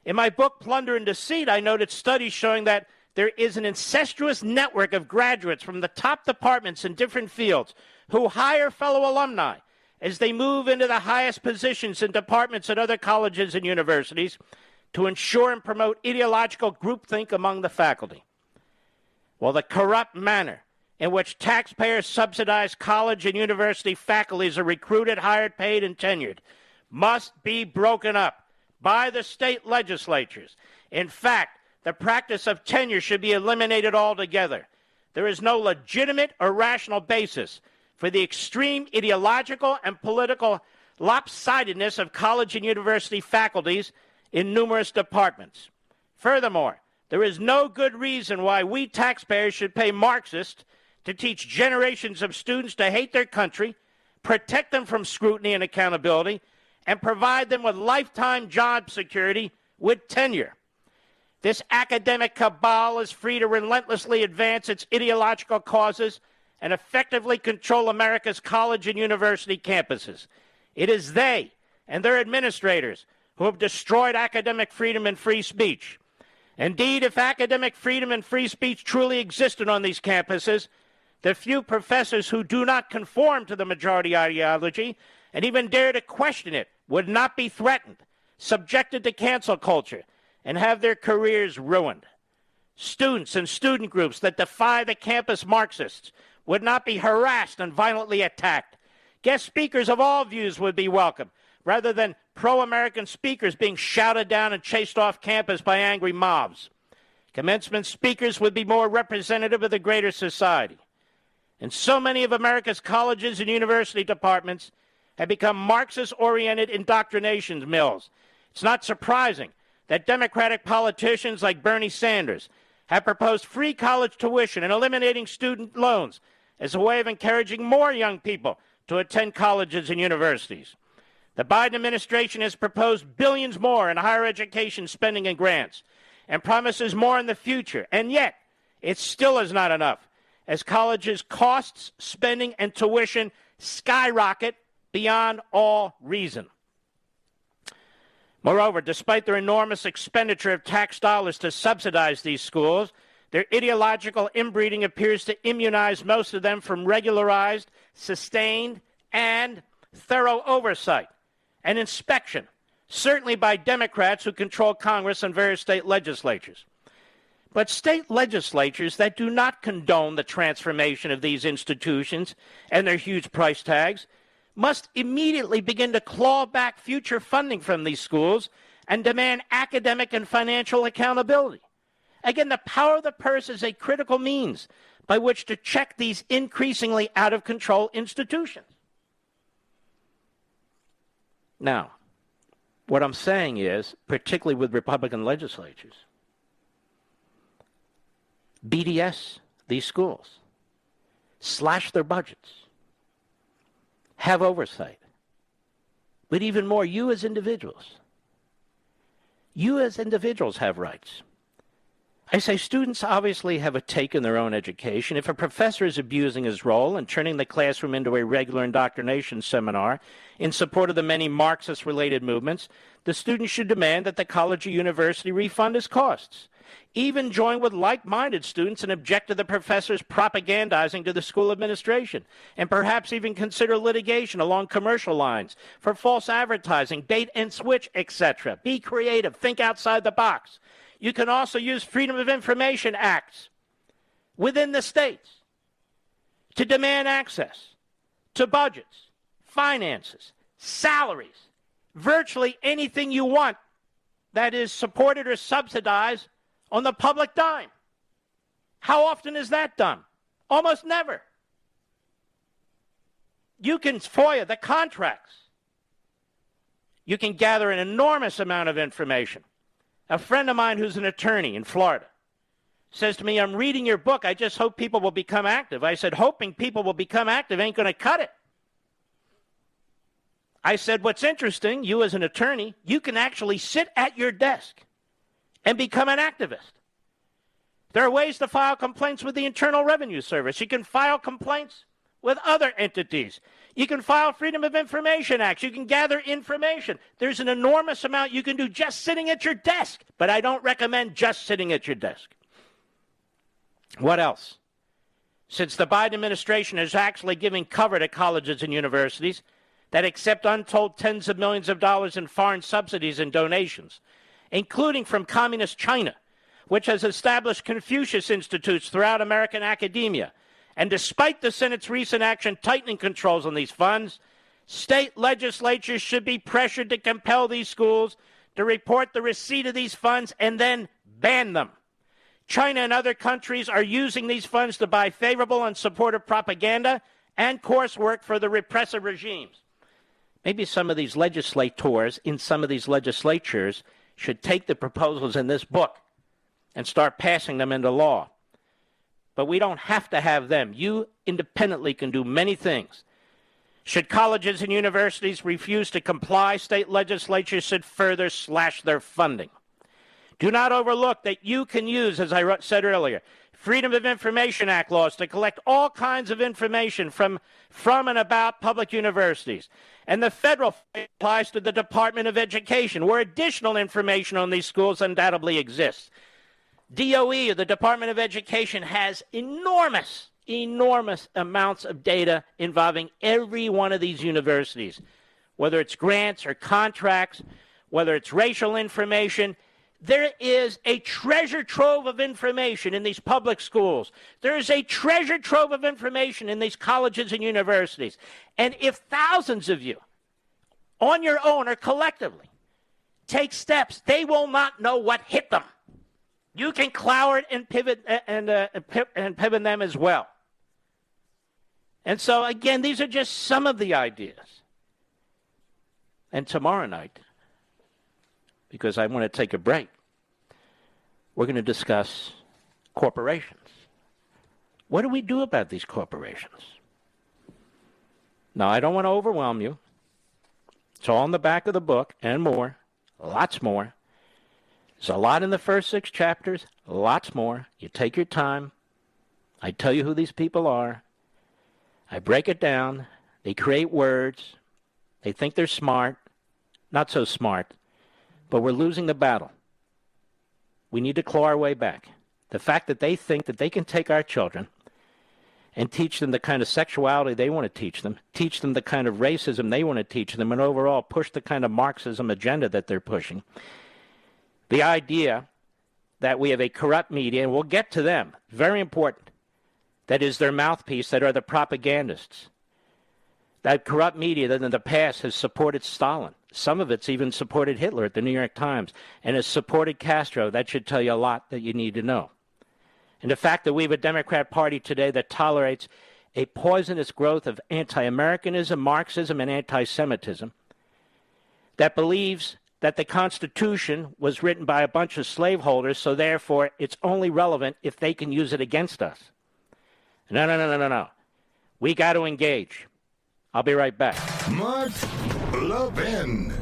[SPEAKER 1] In my book, Plunder and Deceit, I noted studies showing that there is an incestuous network of graduates from the top departments in different fields who hire fellow alumni as they move into the highest positions in departments at other colleges and universities to ensure and promote ideological groupthink among the faculty. While the corrupt manner in which taxpayers subsidize college and university faculties are recruited, hired, paid, and tenured must be broken up by the state legislatures. In fact, the practice of tenure should be eliminated altogether. There is no legitimate or rational basis for the extreme ideological and political lopsidedness of college and university faculties in numerous departments. Furthermore, there is no good reason why we taxpayers should pay Marxists to teach generations of students to hate their country, protect them from scrutiny and accountability, and provide them with lifetime job security with tenure. This academic cabal is free to relentlessly advance its ideological causes and effectively control America's college and university campuses. It is they and their administrators who have destroyed academic freedom and free speech. Indeed, if academic freedom and free speech truly existed on these campuses, the few professors who do not conform to the majority ideology and even dare to question it would not be threatened, subjected to cancel culture, and have their careers ruined. Students and student groups that defy the campus Marxists would not be harassed and violently attacked. Guest speakers of all views would be welcome, rather than pro-American speakers being shouted down and chased off campus by angry mobs. Commencement speakers would be more representative of the greater society. And so many of America's colleges and university departments have become Marxist-oriented indoctrination mills. It's not surprising that Democratic politicians like Bernie Sanders have proposed free college tuition and eliminating student loans as a way of encouraging more young people to attend colleges and universities. The Biden administration has proposed billions more in higher education spending and grants and promises more in the future, and yet it still is not enough, as colleges' costs, spending, and tuition skyrocket beyond all reason. Moreover, despite their enormous expenditure of tax dollars to subsidize these schools, their ideological inbreeding appears to immunize most of them from regularized, sustained, and thorough oversight and inspection, certainly by Democrats who control Congress and various state legislatures. But state legislatures that do not condone the transformation of these institutions and their huge price tags must immediately begin to claw back future funding from these schools and demand academic and financial accountability. Again, the power of the purse is a critical means by which to check these increasingly out-of-control institutions. Now, what I'm saying is, particularly with Republican legislatures, BDS these schools, slash their budgets, have oversight. But even more, you as individuals have rights. I say students obviously have a take in their own education. If a professor is abusing his role and turning the classroom into a regular indoctrination seminar in support of the many Marxist-related movements, the student should demand that the college or university refund his costs. Even join with like-minded students and object to the professors propagandizing to the school administration, and perhaps even consider litigation along commercial lines for false advertising, bait and switch, etc. Be creative. Think outside the box. You can also use Freedom of Information Acts within the states to demand access to budgets, finances, salaries, virtually anything you want that is supported or subsidized on the public dime. How often is that done? Almost never. You can FOIA the contracts. You can gather an enormous amount of information. A friend of mine who's an attorney in Florida says to me, I'm reading your book. I just hope people will become active. I said, hoping people will become active ain't going to cut it. I said, what's interesting, you as an attorney, you can actually sit at your desk and become an activist. There are ways to file complaints with the Internal Revenue Service. You can file complaints with other entities. You can file Freedom of Information Acts. You can gather information. There's an enormous amount you can do just sitting at your desk, but I don't recommend just sitting at your desk. What else? Since the Biden administration is actually giving cover to colleges and universities, that accept untold tens of millions of dollars in foreign subsidies and donations, including from communist China, which has established Confucius Institutes throughout American academia. And despite the Senate's recent action tightening controls on these funds, state legislatures should be pressured to compel these schools to report the receipt of these funds and then ban them. China and other countries are using these funds to buy favorable and supportive propaganda and coursework for the repressive regimes. Maybe some of these legislators in some of these legislatures should take the proposals in this book and start passing them into law. But we don't have to have them. You independently can do many things. Should colleges and universities refuse to comply, state legislatures should further slash their funding. Do not overlook that you can use, as I said earlier, Freedom of Information Act laws to collect all kinds of information from and about public universities. And the federal applies to the Department of Education, where additional information on these schools undoubtedly exists. DOE, or the Department of Education, has enormous amounts of data involving every one of these universities, whether it's grants or contracts, whether it's racial information. There is a treasure trove of information in these public schools. There is a treasure trove of information in these colleges and universities. And if thousands of you, on your own or collectively, take steps, they will not know what hit them. You can cloud and pivot and pivot them as well. And so, again, these are just some of the ideas. And tomorrow night, because I want to take a break, we're going to discuss corporations. What do we do about these corporations? Now, I don't want to overwhelm you. It's all in the back of the book and more, lots more. There's a lot in the first 6 chapters, lots more. You take your time. I tell you who these people are. I break it down. They create words. They think they're smart. Not so smart. But we're losing the battle. We need to claw our way back. The fact that they think that they can take our children and teach them the kind of sexuality they want to teach them the kind of racism they want to teach them, and overall push the kind of Marxism agenda that they're pushing. The idea that we have a corrupt media, and we'll get to them, very important, that is their mouthpiece, that are the propagandists. That corrupt media that in the past has supported Stalin. Some of it's even supported Hitler at the New York Times, and has supported Castro. That should tell you a lot that you need to know. And the fact that we have a Democrat Party today that tolerates a poisonous growth of anti-Americanism, Marxism, and anti-Semitism, that believes that the Constitution was written by a bunch of slaveholders, so therefore it's only relevant if they can use it against us. No. We got to engage. I'll be right back.
[SPEAKER 2] Mark Levin.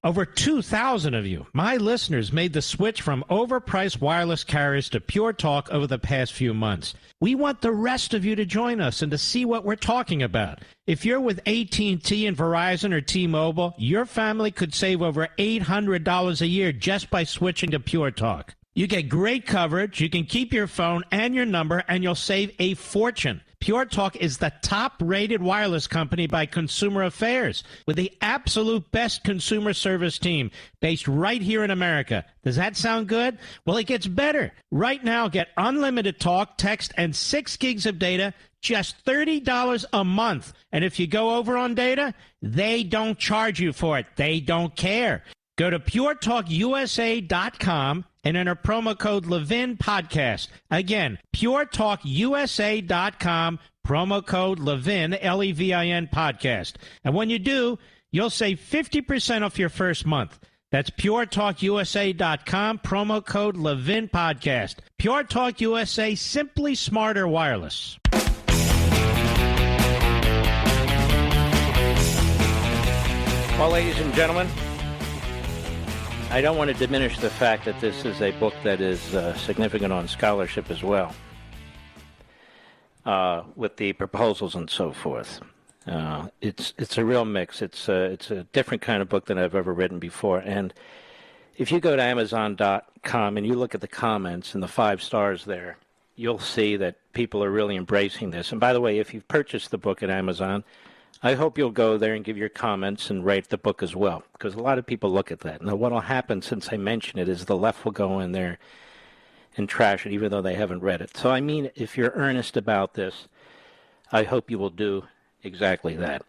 [SPEAKER 3] Over 2,000 of you, my listeners, made the switch from overpriced wireless carriers to Pure Talk over the past few months. We want the rest of you to join us and to see what we're talking about. If you're with AT&T and Verizon or T-Mobile, your family could save over $800 a year just by switching to Pure Talk. You get great coverage, you can keep your phone and your number, and you'll save a fortune. Pure Talk is the top-rated wireless company by Consumer Affairs, with the absolute best consumer service team based right here in America. Does that sound good? Well, it gets better. Right now, get unlimited talk, text, and 6 gigs of data, just $30 a month. And if you go over on data, they don't charge you for it. They don't care. Go to puretalkusa.com and enter promo code Levin Podcast. Again, puretalkusa.com, promo code Levin, Levin Podcast. And when you do, you'll save 50% off your first month. That's puretalkusa.com, promo code Levin Podcast. Pure Talk USA, simply smarter wireless.
[SPEAKER 1] Well, ladies and gentlemen, I don't want to diminish the fact that this is a book that is significant on scholarship as well, with the proposals and so forth. It's a real mix. It's a different kind of book than I've ever written before. And if you go to Amazon.com and you look at the comments and the 5 stars there, you'll see that people are really embracing this. And by the way, if you've purchased the book at Amazon, I hope you'll go there and give your comments and rate the book as well, because a lot of people look at that. Now, what will happen since I mention it is the left will go in there and trash it, even though they haven't read it. So, I mean, if you're earnest about this, I hope you will do exactly that.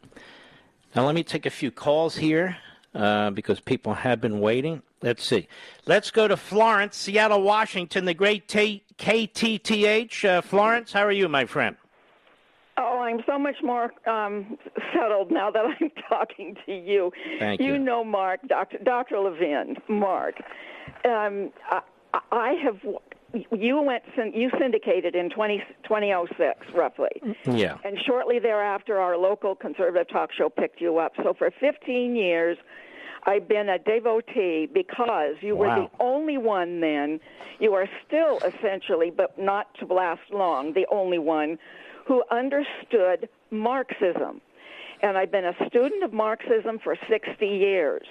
[SPEAKER 1] Now, let me take a few calls here because people have been waiting. Let's see. Let's go to Florence, Seattle, Washington, the great KTTH. Florence, how are you, my friend?
[SPEAKER 4] Oh, I'm so much more settled now that I'm talking to you.
[SPEAKER 1] Thank you.
[SPEAKER 4] You know Mark, Dr. Levin, Mark. You syndicated in 2006, roughly.
[SPEAKER 1] Yeah.
[SPEAKER 4] And shortly thereafter, our local conservative talk show picked you up. So for 15 years, I've been a devotee because you were the only one then. You are still essentially, but not to last long, the only one who understood Marxism. And I've been a student of Marxism for 60 years.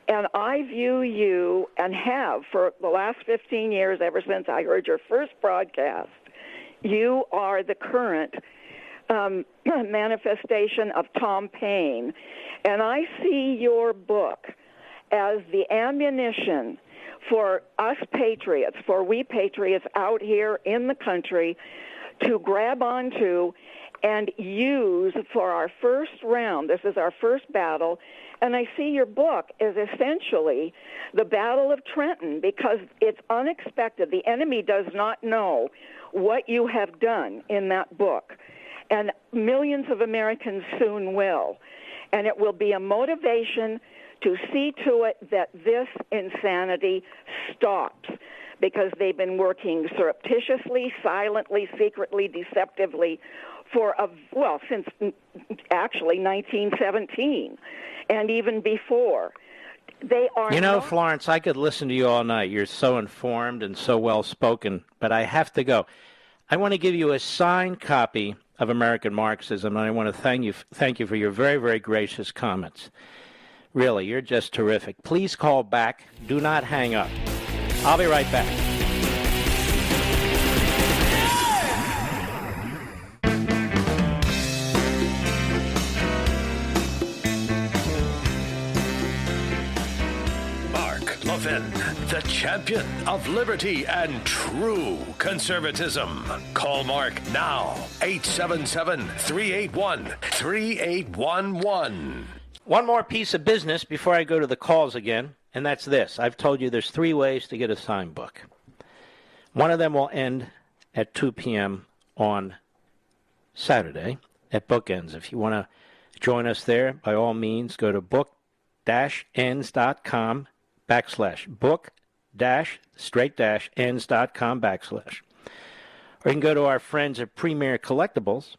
[SPEAKER 4] And I view you, and have for the last 15 years, ever since I heard your first broadcast, you are the current manifestation of Tom Paine. And I see your book as the ammunition for us patriots, for we patriots out here in the country, to grab onto and use for our first round. This is our first battle. And I see your book as essentially the Battle of Trenton, because it's unexpected. The enemy does not know what you have done in that book. And millions of Americans soon will. And it will be a motivation to see to it that this insanity stops, because they've been working surreptitiously, silently, secretly, deceptively since actually 1917 and even before. They are
[SPEAKER 1] Florence, I could listen to you all night. You're so informed and so well-spoken, but I have to go. I want to give you a signed copy of American Marxism, and I want to thank you for your very, very gracious comments. Really, you're just terrific. Please call back. Do not hang up. I'll be right back.
[SPEAKER 5] Mark Levin, the champion of liberty and true conservatism. Call Mark now, 877-381-3811.
[SPEAKER 1] One more piece of business before I go to the calls again, and that's this. I've told you there's 3 ways to get a signed book. One of them will end at 2 p.m. on Saturday at Bookends. If you want to join us there, by all means, go to book-ends.com /book-ends.com /. Or you can go to our friends at Premier Collectibles,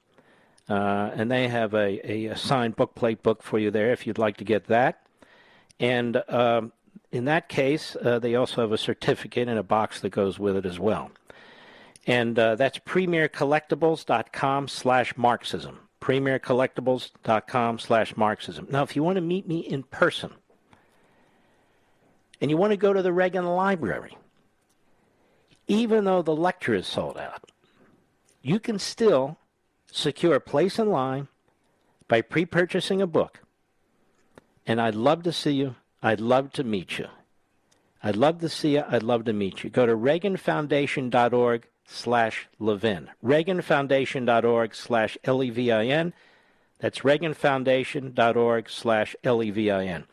[SPEAKER 1] and they have a signed bookplate book for you there if you'd like to get that. And in that case, they also have a certificate in a box that goes with it as well. And that's premiercollectibles.com /Marxism. premiercollectibles.com /Marxism. Now, if you want to meet me in person and you want to go to the Reagan Library, even though the lecture is sold out, you can still secure a place in line by pre-purchasing a book. And I'd love to see you. I'd love to meet you. I'd love to see you. I'd love to meet you. Go to reaganfoundation.org/Levin. reaganfoundation.org/Levin. That's reaganfoundation.org/Levin.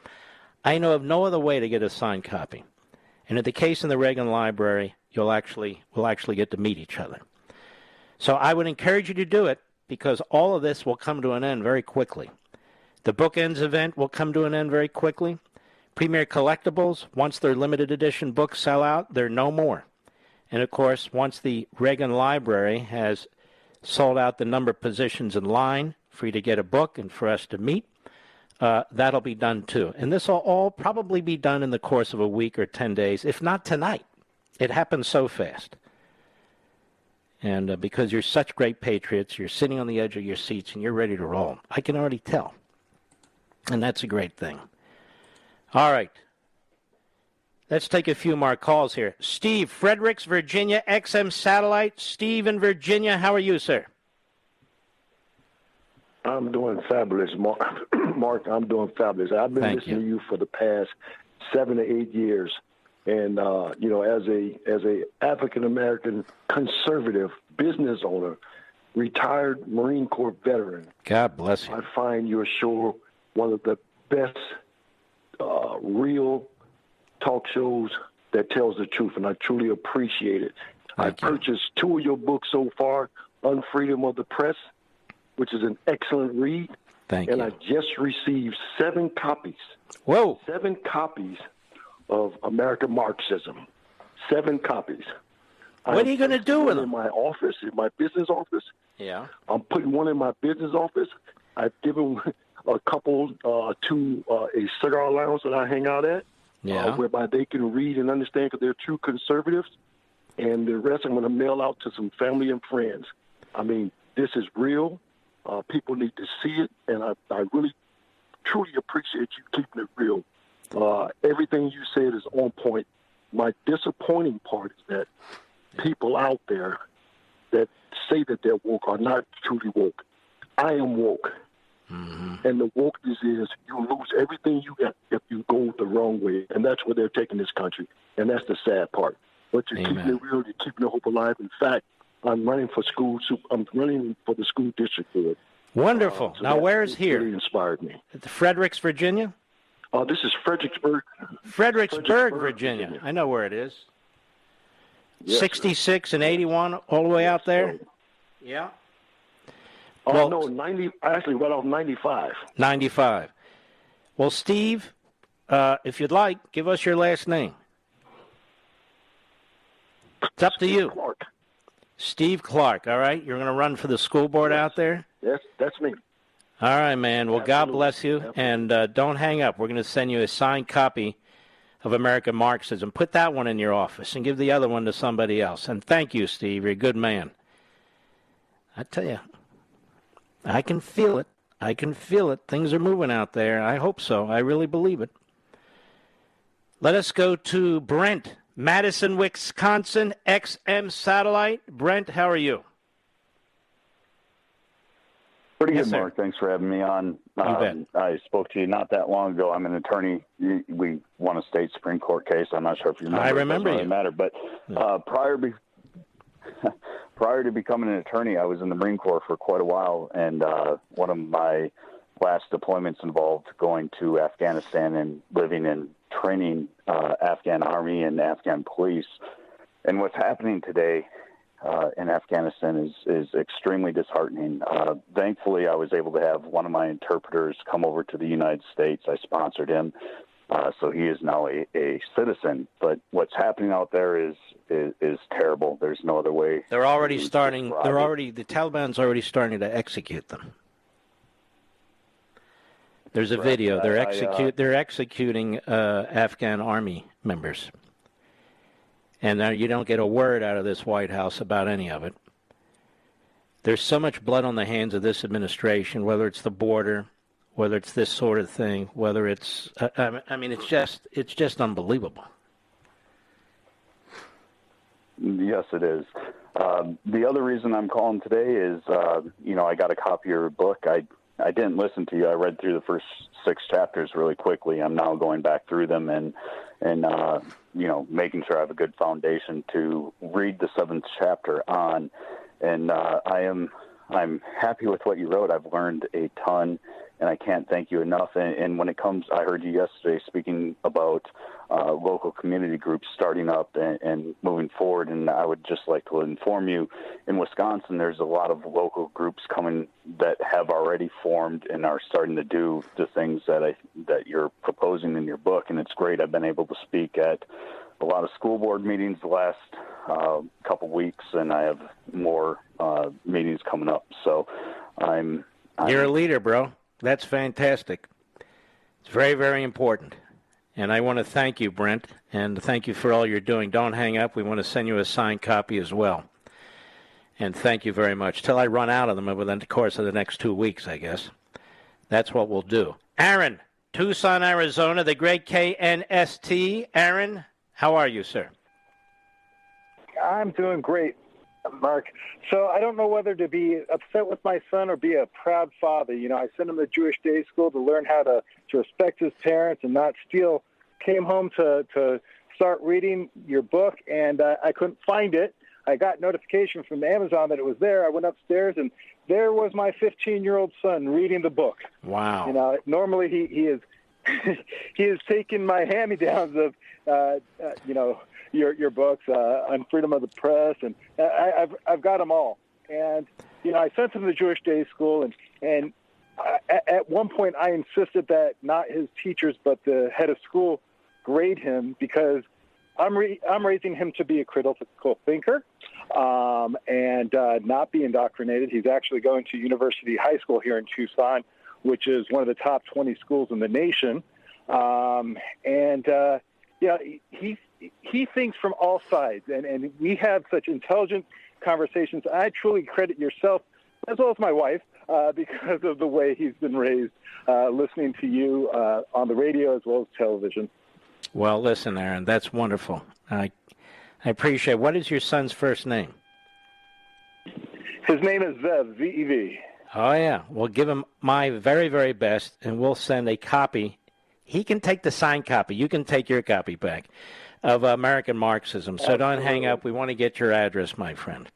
[SPEAKER 1] I know of no other way to get a signed copy. And in the case in the Reagan Library, we'll actually get to meet each other. So I would encourage you to do it, because all of this will come to an end very quickly. The Bookends event will come to an end very quickly. Premier Collectibles, once their limited edition books sell out, they're no more. And of course, once the Reagan Library has sold out the number of positions in line for you to get a book and for us to meet, that'll be done too. And this will all probably be done in the course of a week or 10 days, if not tonight. It happens so fast. And because you're such great patriots, you're sitting on the edge of your seats and you're ready to roll. I can already tell. And that's a great thing. All right. Let's take a few more calls here. Steve, Fredericks, Virginia, XM Satellite. Steve in Virginia, how are you, sir?
[SPEAKER 6] I'm doing fabulous, Mark. Mark, I'm doing fabulous. I've been listening to you for the past 7 to 8 years, and as a African American conservative business owner, retired Marine Corps veteran.
[SPEAKER 1] God bless you.
[SPEAKER 6] I find your show one of the best real talk shows that tells the truth, and I truly appreciate it. I purchased 2 of your books so far, Unfreedom of the Press, which is an excellent read.
[SPEAKER 1] Thank you.
[SPEAKER 6] And I just received 7 copies.
[SPEAKER 1] Whoa.
[SPEAKER 6] 7 copies of American Marxism. 7 copies.
[SPEAKER 1] What are you going to do with them?
[SPEAKER 6] In my office, in my business office.
[SPEAKER 1] Yeah.
[SPEAKER 6] I'm putting one in my business office. I've given a couple to a cigar lounge that I hang out at, whereby they can read and understand because they're true conservatives. And the rest I'm going to mail out to some family and friends. I mean, this is real. People need to see it, and I really, truly appreciate you keeping it real. Everything you said is on point. My disappointing part is that people out there that say that they're woke are not truly woke. I am woke. Mm-hmm. And the wokeness is you lose everything you got if you go the wrong way, and that's where they're taking this country, and that's the sad part. But you're keeping it real, you're keeping the hope alive. In fact, I'm running for the school district board.
[SPEAKER 1] Wonderful.
[SPEAKER 6] So
[SPEAKER 1] now, where is here?
[SPEAKER 6] Really inspired me.
[SPEAKER 1] Fredericks, Virginia?
[SPEAKER 6] This is Fredericksburg.
[SPEAKER 1] Fredericksburg, Virginia. I know where it is.
[SPEAKER 6] Yes,
[SPEAKER 1] 66 and 81, all the way out there? Yeah.
[SPEAKER 6] Oh, no, 90, actually right off 95.
[SPEAKER 1] 95. Well, Steve, if you'd like, give us your last name. It's up to you.
[SPEAKER 6] Clark.
[SPEAKER 1] Steve Clark, all right? You're going to run for the school board out there?
[SPEAKER 6] Yes, that's me.
[SPEAKER 1] All right, man. Well, God bless you.
[SPEAKER 6] Absolutely.
[SPEAKER 1] And don't hang up. We're going to send you a signed copy of American Marxism. Put that one in your office and give the other one to somebody else. And thank you, Steve. You're a good man. I tell you, I can feel it. I can feel it. Things are moving out there. I hope so. I really believe it. Let us go to Brent, Madison, Wisconsin, XM Satellite. Brent, how are you?
[SPEAKER 7] Pretty good, Mark. Thanks for having me on. I spoke to you not that long ago. I'm an attorney. We won a state Supreme Court case. I'm not sure if you remember.
[SPEAKER 1] I remember
[SPEAKER 7] you.
[SPEAKER 1] It doesn't
[SPEAKER 7] really matter. But prior to becoming an attorney, I was in the Marine Corps for quite a while, and one of my last deployments involved going to Afghanistan and living and training Afghan Army and Afghan police. And what's happening today in Afghanistan is extremely disheartening. Thankfully, I was able to have one of my interpreters come over to the United States. I sponsored him, so he is now a citizen. But what's happening out there is terrible. There's no other way.
[SPEAKER 1] They're already starting. The Taliban's already starting to execute them. There's a video. They're executing Afghan army members. And you don't get a word out of this White House about any of it. There's so much blood on the hands of this administration, whether it's the border, whether it's this sort of thing, whether it's, it's just unbelievable.
[SPEAKER 7] Yes, it is. The other reason I'm calling today is, I got a copy of your book. I didn't listen to you. I read through the first 6 chapters really quickly. I'm now going back through them and making sure I have a good foundation to read the 7th chapter on. And I'm happy with what you wrote. I've learned a ton, and I can't thank you enough. And when it comes, I heard you yesterday speaking about local community groups starting up and moving forward. And I would just like to inform you, in Wisconsin, there's a lot of local groups coming that have already formed and are starting to do the things that you're proposing in your book. And it's great. I've been able to speak at a lot of school board meetings the last couple weeks, and I have more meetings coming up. So
[SPEAKER 1] You're a leader, bro. That's fantastic. It's very, very important. And I want to thank you, Brent, and thank you for all you're doing. Don't hang up. We want to send you a signed copy as well. And thank you very much. Till I run out of them over the course of the next 2 weeks, I guess. That's what we'll do. Aaron, Tucson, Arizona, the great KNST. Aaron, How are you, sir?
[SPEAKER 8] I'm doing great, Mark. So I don't know whether to be upset with my son or be a proud father. You know, I sent him to Jewish day school to learn how to respect his parents and not steal. Came home to start reading your book, and I couldn't find it. I got notification from Amazon that it was there. I went upstairs, and there was my 15-year-old son reading the book.
[SPEAKER 1] Wow.
[SPEAKER 8] You know, normally he is he has taken my hand-me-downs of your books on freedom of the press, and I've got them all. And you know, I sent him to Jewish day school, and at one point I insisted that not his teachers but the head of school grade him, because I'm raising him to be a critical thinker and not be indoctrinated. He's actually going to University High School here in Tucson, which is one of the top 20 schools in the nation. He thinks from all sides, and we have such intelligent conversations. I truly credit yourself, as well as my wife, because of the way he's been raised, listening to you on the radio as well as television.
[SPEAKER 1] Well, listen, Aaron, that's wonderful. I appreciate it. What is your son's first name?
[SPEAKER 8] His name is Zev, Z-E-V.
[SPEAKER 1] Oh, yeah. We'll give him my very, very best, and we'll send a copy. He can take the signed copy. You can take your copy back of American Marxism. So Don't hang up. We want to get your address, my friend.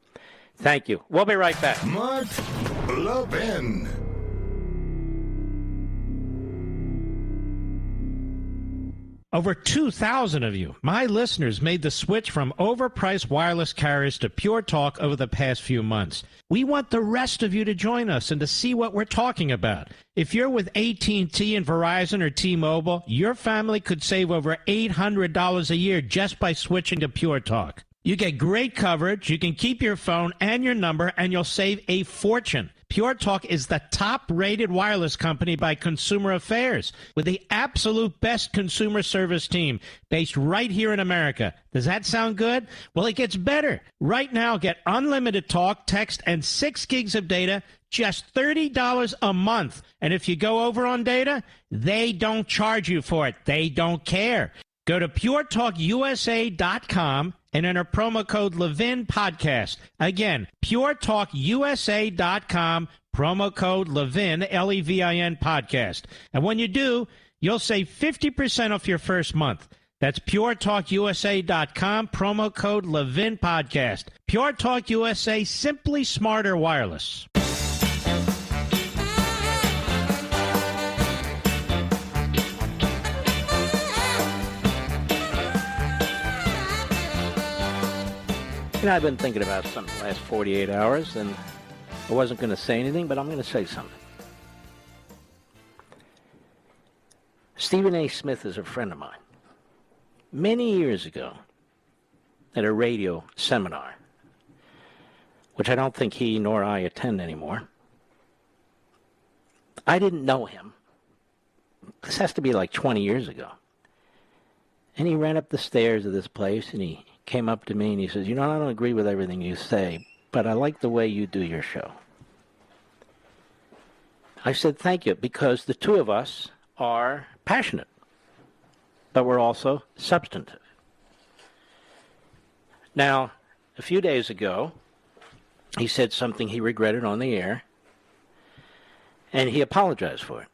[SPEAKER 1] Thank you. We'll be right back.
[SPEAKER 2] Mark Levin.
[SPEAKER 3] Over 2,000 of you, my listeners, made the switch from overpriced wireless carriers to Pure Talk over the past few months. We want the rest of you to join us and to see what we're talking about. If you're with AT&T and Verizon or T-Mobile, your family could save over $800 a year just by switching to Pure Talk. You get great coverage, you can keep your phone and your number, and you'll save a fortune. Pure Talk is the top-rated wireless company by Consumer Affairs, with the absolute best consumer service team based right here in America. Does that sound good? Well, it gets better. Right now, get unlimited talk, text, and 6 gigs of data, just $30 a month. And if you go over on data, they don't charge you for it. They don't care. Go to puretalkusa.com and enter promo code Levin Podcast. Again, puretalkusa.com, promo code Levin, Levin Podcast. And when you do, you'll save 50% off your first month. That's puretalkusa.com, promo code Levin Podcast. Pure Talk USA, simply smarter wireless.
[SPEAKER 1] You know, I've been thinking about something the last 48 hours, and I wasn't going to say anything, but I'm going to say something. Stephen A. Smith is a friend of mine. Many years ago, at a radio seminar, which I don't think he nor I attend anymore, I didn't know him. This has to be like 20 years ago. And he ran up the stairs of this place, and he came up to me and he says, you know, I don't agree with everything you say, but I like the way you do your show. I said, thank you, because the two of us are passionate, but we're also substantive. Now, a few days ago, he said something he regretted on the air, and he apologized for it.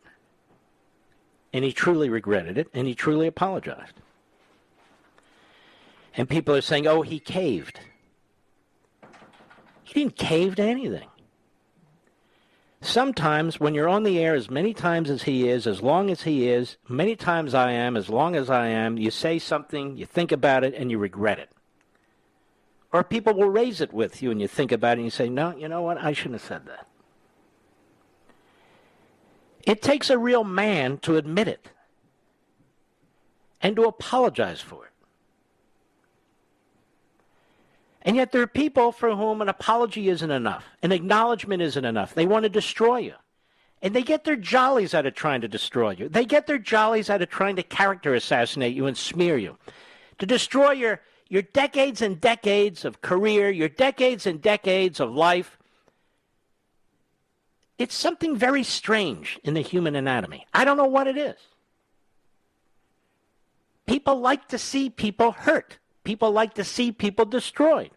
[SPEAKER 1] And he truly regretted it, and he truly apologized. And people are saying, oh, he caved. He didn't cave to anything. Sometimes when you're on the air as many times as he is, as long as he is, many times I am, as long as I am, you say something, you think about it, and you regret it. Or people will raise it with you, and you think about it, and you say, no, you know what, I shouldn't have said that. It takes a real man to admit it and to apologize for it. And yet there are people for whom an apology isn't enough. An acknowledgement isn't enough. They want to destroy you. And they get their jollies out of trying to destroy you. They get their jollies out of trying to character assassinate you and smear you. To destroy your decades and decades of career, your decades and decades of life. It's something very strange in the human anatomy. I don't know what it is. People like to see people hurt. People like to see people destroyed.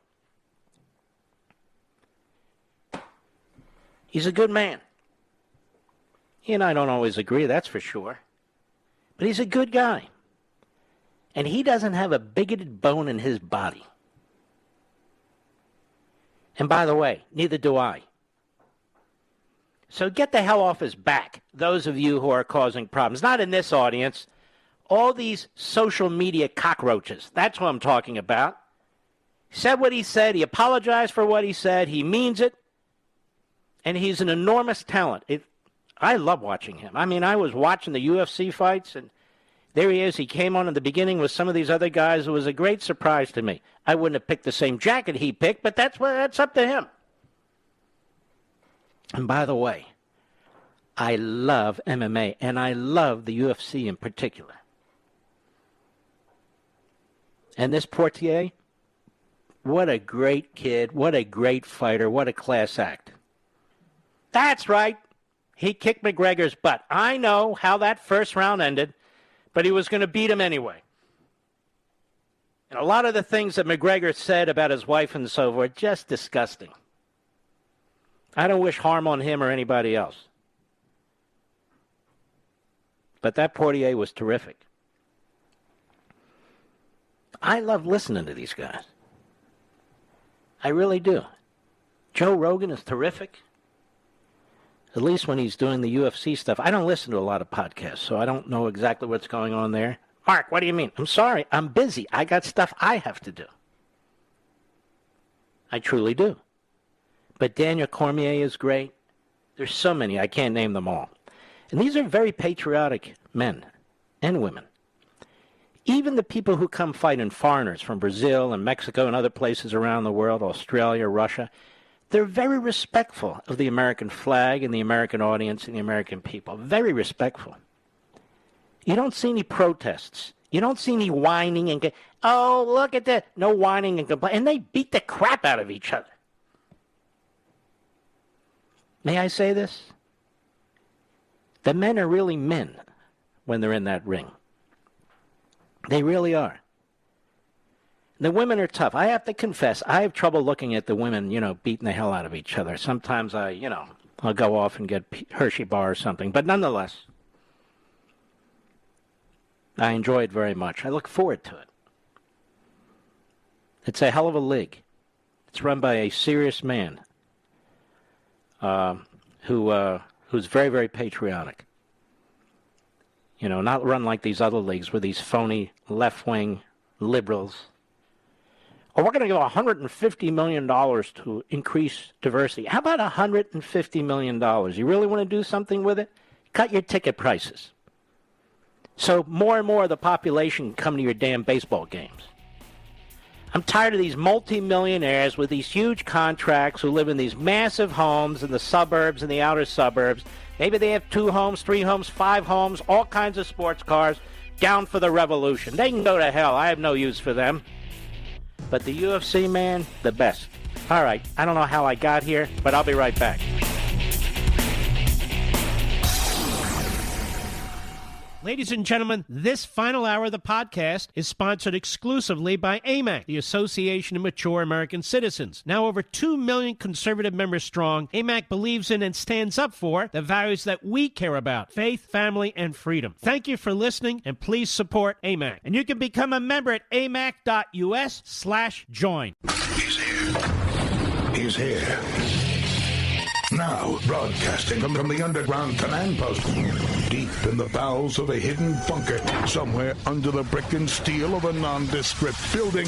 [SPEAKER 1] He's a good man. He and I don't always agree, that's for sure. But he's a good guy. And he doesn't have a bigoted bone in his body. And by the way, neither do I. So get the hell off his back, those of you who are causing problems. Not in this audience. All these social media cockroaches. That's what I'm talking about. He said what he said. He apologized for what he said. He means it. And he's an enormous talent. I love watching him. I mean, I was watching the UFC fights, and there he is. He came on in the beginning with some of these other guys. It was a great surprise to me. I wouldn't have picked the same jacket he picked, but that's up to him. And by the way, I love MMA, and I love the UFC in particular. And this Portier, what a great kid, what a great fighter, what a class act. That's right. He kicked McGregor's butt. I know how that first round ended, but he was going to beat him anyway. And a lot of the things that McGregor said about his wife and so forth, just disgusting. I don't wish harm on him or anybody else. But that Portier was terrific. I love listening to these guys. I really do. Joe Rogan is terrific. At least when he's doing the UFC stuff. I don't listen to a lot of podcasts, so I don't know exactly what's going on there. Mark, what do you mean? I'm sorry, I'm busy. I got stuff I have to do. I truly do. But Daniel Cormier is great. There's so many, I can't name them all. And these are very patriotic men and women. Even the people who come fighting foreigners from Brazil and Mexico and other places around the world, Australia, Russia, they're very respectful of the American flag and the American audience and the American people. Very respectful. You don't see any protests. You don't see any whining and, oh, look at that. No whining and complaining. And they beat the crap out of each other. May I say this? The men are really men when they're in that ring. They really are. The women are tough. I have to confess, I have trouble looking at the women, beating the hell out of each other. Sometimes I'll go off and get Hershey bar or something. But nonetheless, I enjoy it very much. I look forward to it. It's a hell of a league. It's run by a serious man who's very, very patriotic. Not run like these other leagues with these phony left-wing liberals. Or we're going to give $150 million to increase diversity. How about $150 million? You really want to do something with it? Cut your ticket prices. So more and more of the population can come to your damn baseball games. I'm tired of these multimillionaires with these huge contracts who live in these massive homes in the suburbs and the outer suburbs. Maybe they have 2 homes, 3 homes, 5 homes, all kinds of sports cars, down for the revolution. They can go to hell. I have no use for them. But the UFC, man, the best. All right, I don't know how I got here, but I'll be right back.
[SPEAKER 3] Ladies and gentlemen, this final hour of the podcast is sponsored exclusively by AMAC, the Association of Mature American Citizens. Now over 2 million conservative members strong, AMAC believes in and stands up for the values that we care about: faith, family, and freedom. Thank you for listening, and please support AMAC. And you can become a member at amac.us/join.
[SPEAKER 2] He's here. He's here. Now, broadcasting from the underground command post, deep in the bowels of a hidden bunker, somewhere under the brick and steel of a nondescript building,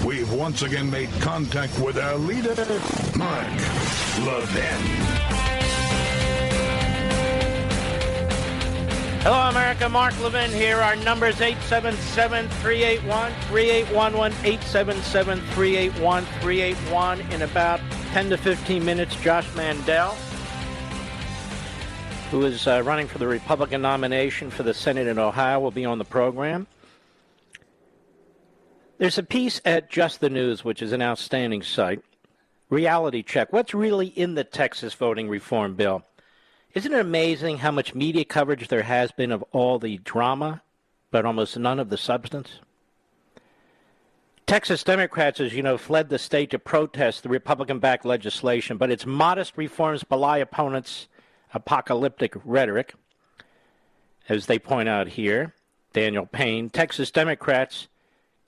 [SPEAKER 2] we've once again made contact with our leader, Mark Levin.
[SPEAKER 1] Hello, America. Mark Levin here. Our number is 877-381-3811, 877-381-3881. In about 10 to 15 minutes, Josh Mandel, who is running for the Republican nomination for the Senate in Ohio, will be on the program. There's a piece at Just the News, which is an outstanding site, Reality Check. What's really in the Texas voting reform bill? Isn't it amazing how much media coverage there has been of all the drama but almost none of the substance. Texas Democrats, as you know, fled the state to protest the Republican-backed legislation, but its modest reforms belie opponents' apocalyptic rhetoric. As they point out here, Daniel Payne, Texas Democrats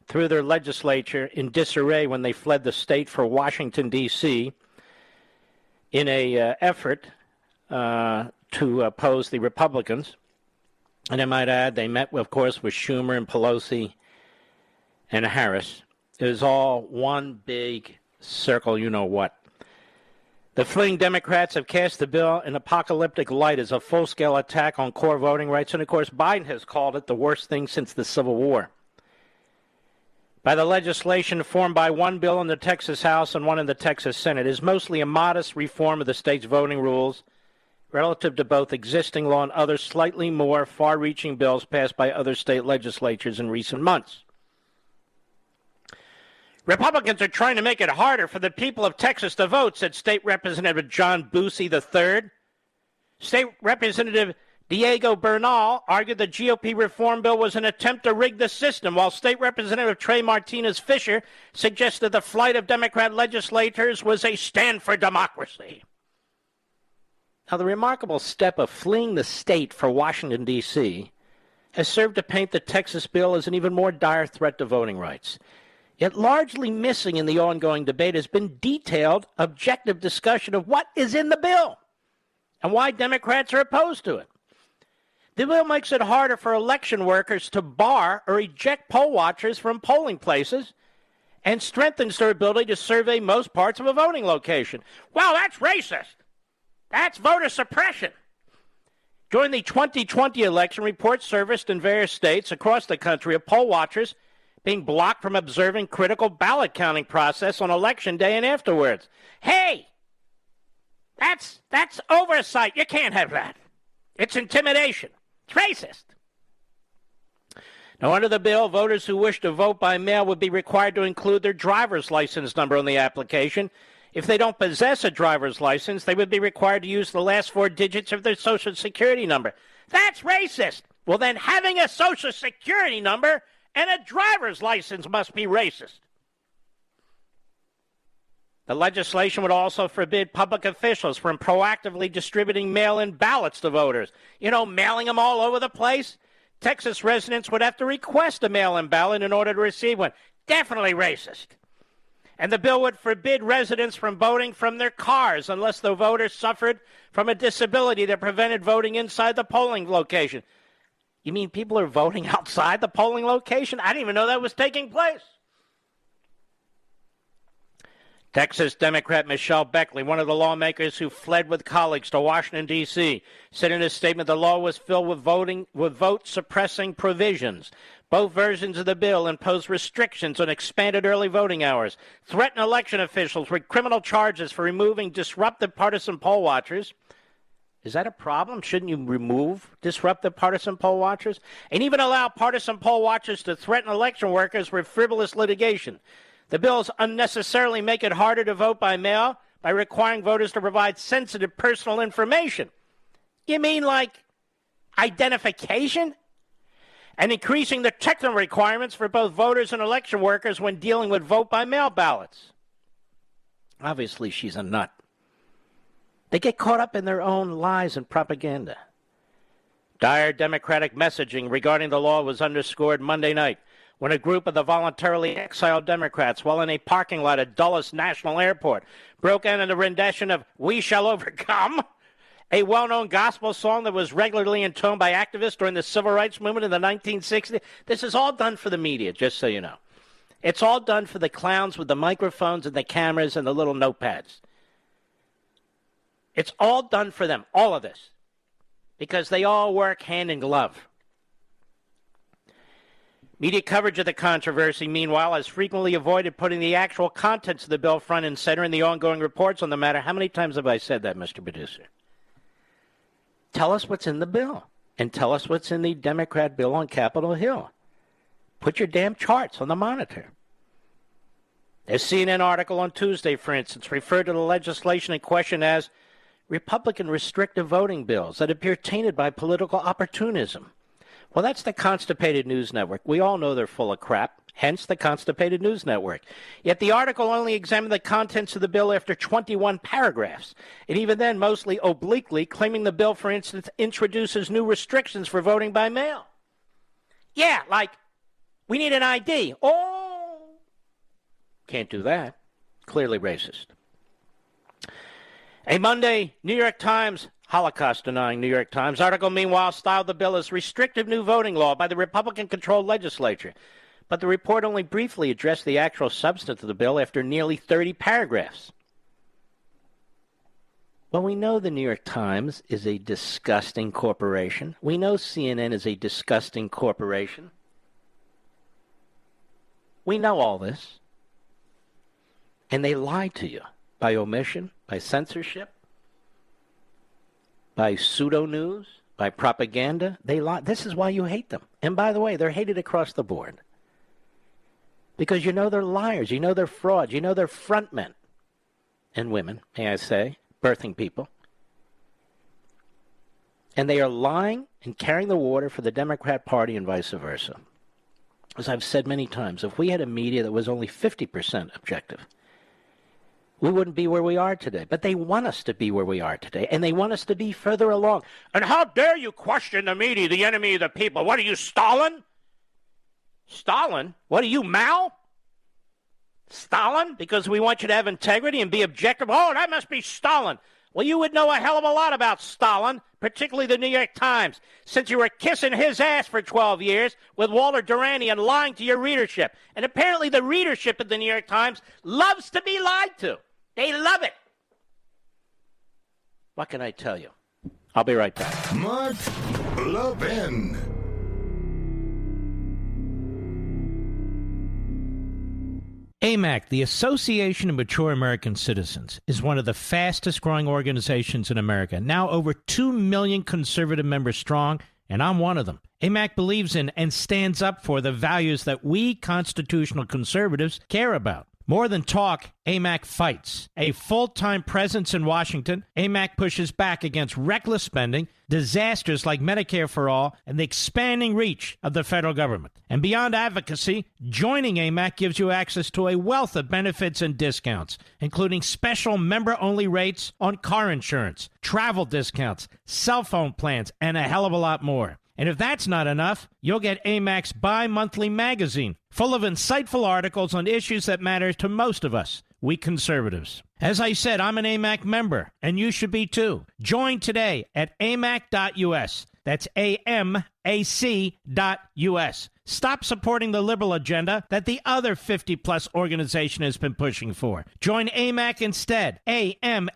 [SPEAKER 1] threw their legislature in disarray when they fled the state for Washington, D.C., in an effort to oppose the Republicans. And I might add, they met, of course, with Schumer and Pelosi and Harris. It was all one big circle, you know what. The fleeing Democrats have cast the bill in apocalyptic light as a full-scale attack on core voting rights, and of course Biden has called it the worst thing since the Civil War. By the legislation formed by one bill in the Texas House and one in the Texas Senate is mostly a modest reform of the state's voting rules relative to both existing law and other slightly more far-reaching bills passed by other state legislatures in recent months. Republicans are trying to make it harder for the people of Texas to vote, said State Representative John Boosie III. State Representative Diego Bernal argued the GOP reform bill was an attempt to rig the system, while State Representative Trey Martinez Fisher suggested the flight of Democrat legislators was a stand for democracy. Now, the remarkable step of fleeing the state for Washington, D.C., has served to paint the Texas bill as an even more dire threat to voting rights. Yet largely missing in the ongoing debate has been detailed, objective discussion of what is in the bill and why Democrats are opposed to it. The bill makes it harder for election workers to bar or eject poll watchers from polling places and strengthens their ability to survey most parts of a voting location. Well, that's racist. That's voter suppression. During the 2020 election, reports surfaced in various states across the country of poll watchers being blocked from observing critical ballot counting process on election day and afterwards. Hey, that's oversight. You can't have that. It's intimidation. It's racist. Now, under the bill, voters who wish to vote by mail would be required to include their driver's license number on the application. If they don't possess a driver's license, they would be required to use the last 4 digits of their Social Security number. That's racist. Well, then having a Social Security number and a driver's license must be racist. The legislation would also forbid public officials from proactively distributing mail-in ballots to voters. You know, mailing them all over the place. Texas residents would have to request a mail-in ballot in order to receive one. Definitely racist. And the bill would forbid residents from voting from their cars unless the voter suffered from a disability that prevented voting inside the polling location. You mean people are voting outside the polling location? I didn't even know that was taking place. Texas Democrat Michelle Beckley, one of the lawmakers who fled with colleagues to Washington, D.C., said in a statement the law was filled with vote-suppressing provisions. Both versions of the bill impose restrictions on expanded early voting hours, threaten election officials with criminal charges for removing disruptive partisan poll watchers. Is that a problem? Shouldn't you remove disruptive partisan poll watchers? And even allow partisan poll watchers to threaten election workers with frivolous litigation. The bills unnecessarily make it harder to vote by mail by requiring voters to provide sensitive personal information. You mean like identification? And increasing the technical requirements for both voters and election workers when dealing with vote-by-mail ballots. Obviously, she's a nut. They get caught up in their own lies and propaganda. Dire Democratic messaging regarding the law was underscored Monday night when a group of the voluntarily exiled Democrats, while in a parking lot at Dulles National Airport, broke into the rendition of We Shall Overcome, a well-known gospel song that was regularly intoned by activists during the civil rights movement in the 1960s. This is all done for the media, just so you know. It's all done for the clowns with the microphones and the cameras and the little notepads. It's all done for them, all of this, because they all work hand in glove. Media coverage of the controversy, meanwhile, has frequently avoided putting the actual contents of the bill front and center in the ongoing reports on the matter. How many times have I said that, Mr. Producer? Tell us what's in the bill, and tell us what's in the Democrat bill on Capitol Hill. Put your damn charts on the monitor. A CNN article on Tuesday, for instance, referred to the legislation in question as Republican restrictive voting bills that appear tainted by political opportunism. Well, that's the Constipated News Network. We all know they're full of crap, hence the Constipated News Network. Yet the article only examined the contents of the bill after 21 paragraphs, and even then mostly obliquely, claiming the bill, for instance, introduces new restrictions for voting by mail. Yeah, like, we need an ID. Oh! Can't do that. Clearly racist. A Monday New York Times, Holocaust-denying New York Times, article meanwhile styled the bill as restrictive new voting law by the Republican-controlled legislature. But the report only briefly addressed the actual substance of the bill after nearly 30 paragraphs. Well, we know the New York Times is a disgusting corporation. We know CNN is a disgusting corporation. We know all this. And they lie to you by omission, by censorship, by pseudo-news, by propaganda. They lie. This is why you hate them. And by the way, they're hated across the board. Because you know they're liars. You know they're frauds. You know they're frontmen. And women, may I say, birthing people. And they are lying and carrying the water for the Democrat Party and vice versa. As I've said many times, if we had a media that was only 50% objective, we wouldn't be where we are today. But they want us to be where we are today, and they want us to be further along. And how dare you question the media, the enemy of the people? What are you, Stalin? Stalin? What are you, Mao? Stalin? Because we want you to have integrity and be objective? Oh, that must be Stalin. Well, you would know a hell of a lot about Stalin, particularly the New York Times, since you were kissing his ass for 12 years with Walter Durante and lying to your readership. And apparently the readership of the New York Times loves to be lied to. They love it. What can I tell you? I'll be right back.
[SPEAKER 2] Mark Levin.
[SPEAKER 3] AMAC, the Association of Mature American Citizens, is one of the fastest growing organizations in America, now over 2 million conservative members strong, and I'm one of them. AMAC believes in and stands up for the values that we constitutional conservatives care about. More than talk, AMAC fights. A full-time presence in Washington, AMAC pushes back against reckless spending, disasters like Medicare for All, and the expanding reach of the federal government. And beyond advocacy, joining AMAC gives you access to a wealth of benefits and discounts, including special member-only rates on car insurance, travel discounts, cell phone plans, and a hell of a lot more. And if that's not enough, you'll get AMAC's bi-monthly magazine, full of insightful articles on issues that matter to most of us, we conservatives. As I said, I'm an AMAC member, and you should be too. Join today at amac.us. That's AMAC.us. Stop supporting the liberal agenda that the other 50-plus organization has been pushing for. Join AMAC instead. AMAC.us.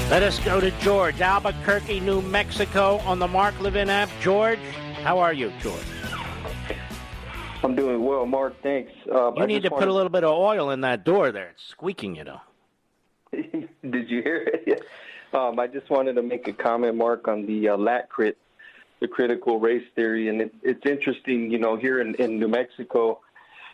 [SPEAKER 1] Let us go to George, Albuquerque, New Mexico, on the Mark Levin app. George, how are you, George?
[SPEAKER 9] I'm doing well, Mark. Thanks.
[SPEAKER 1] You need to put a little bit of oil in that door there. It's squeaking, you know.
[SPEAKER 9] Did you hear it? I just wanted to make a comment, Mark, on the lat-crit, the critical race theory. And it's interesting, you know, here in New Mexico,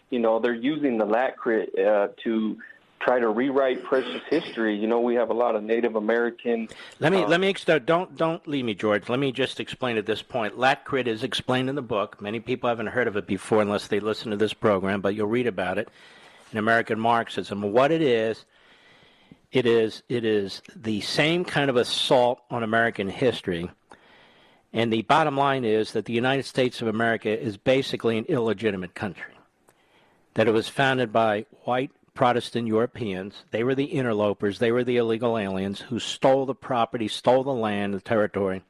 [SPEAKER 9] you know, they're using the lat-crit to try to rewrite precious history. You know, we have a lot of Native American.
[SPEAKER 1] Let me don't leave me, George. Let me just explain at this point. Lat-crit is explained in the book. Many people haven't heard of it before unless they listen to this program, but you'll read about it in American Marxism. What it is the same kind of assault on American history. And the bottom line is that the United States of America is basically an illegitimate country. That it was founded by white Protestant Europeans. They were the interlopers. They were the illegal aliens who stole the property, stole the land, the territory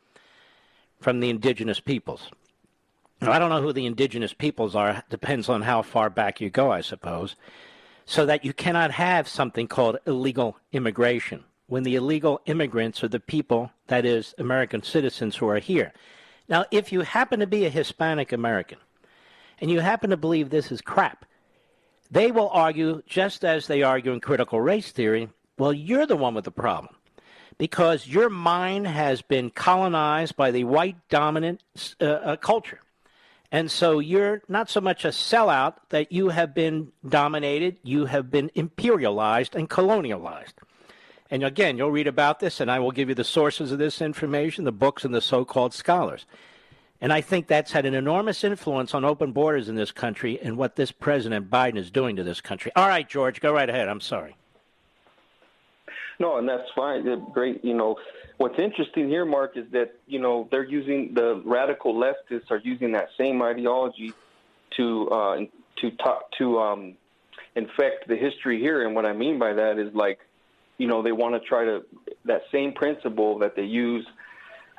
[SPEAKER 1] from the indigenous peoples. Now, I don't know who the indigenous peoples are. Depends on how far back you go, I suppose. So that you cannot have something called illegal immigration when the illegal immigrants are the people, that is, American citizens who are here. Now, if you happen to be a Hispanic American and you happen to believe this is crap, they will argue, just as they argue in critical race theory, well, you're the one with the problem because your mind has been colonized by the white dominant culture. And so you're not so much a sellout that you have been dominated, you have been imperialized and colonialized. And again, you'll read about this, and I will give you the sources of this information, the books and the so-called scholars. And I think that's had an enormous influence on open borders in this country and what this President Biden is doing to this country. All right, George, go right ahead. I'm sorry.
[SPEAKER 9] No, and that's fine. Great. What's interesting here, Mark, is that, they're using, the radical leftists are using that same ideology to infect the history here. And what I mean by that is, like, they want to try to, that same principle that they use,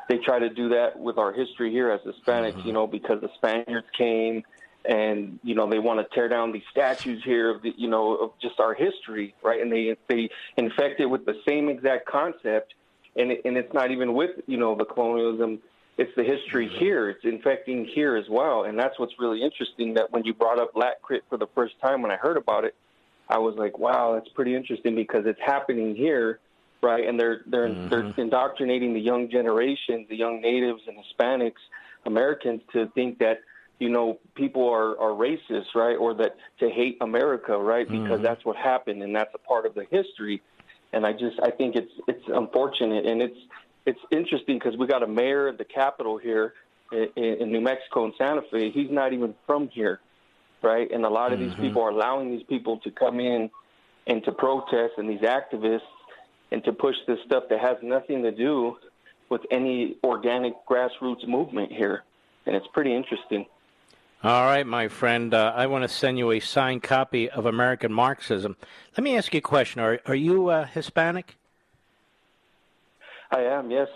[SPEAKER 9] they try to do that with our history here as Hispanics, because the Spaniards came and, they want to tear down these statues here of, of just our history, right? And they infect it with the same exact concept, and it's not even with, the colonialism. It's the history here. It's infecting here as well. And that's what's really interesting, that when you brought up lat-crit for the first time, when I heard about it, I was like, wow, that's pretty interesting, because it's happening here, right? And they're indoctrinating the young generation, the young natives and Hispanics, Americans, to think that, people are racist, right? Or that to hate America, right? Because that's what happened, and that's a part of the history. And I think it's unfortunate, and it's interesting, because we got a mayor at the Capitol here in New Mexico and Santa Fe. He's not even from here, right? And a lot of these people are allowing these people to come in and to protest, and these activists, and to push this stuff that has nothing to do with any organic grassroots movement here. And it's pretty interesting.
[SPEAKER 1] All right, my friend. I want to send you a signed copy of American Marxism. Let me ask you a question. Are you Hispanic?
[SPEAKER 9] I am, yes.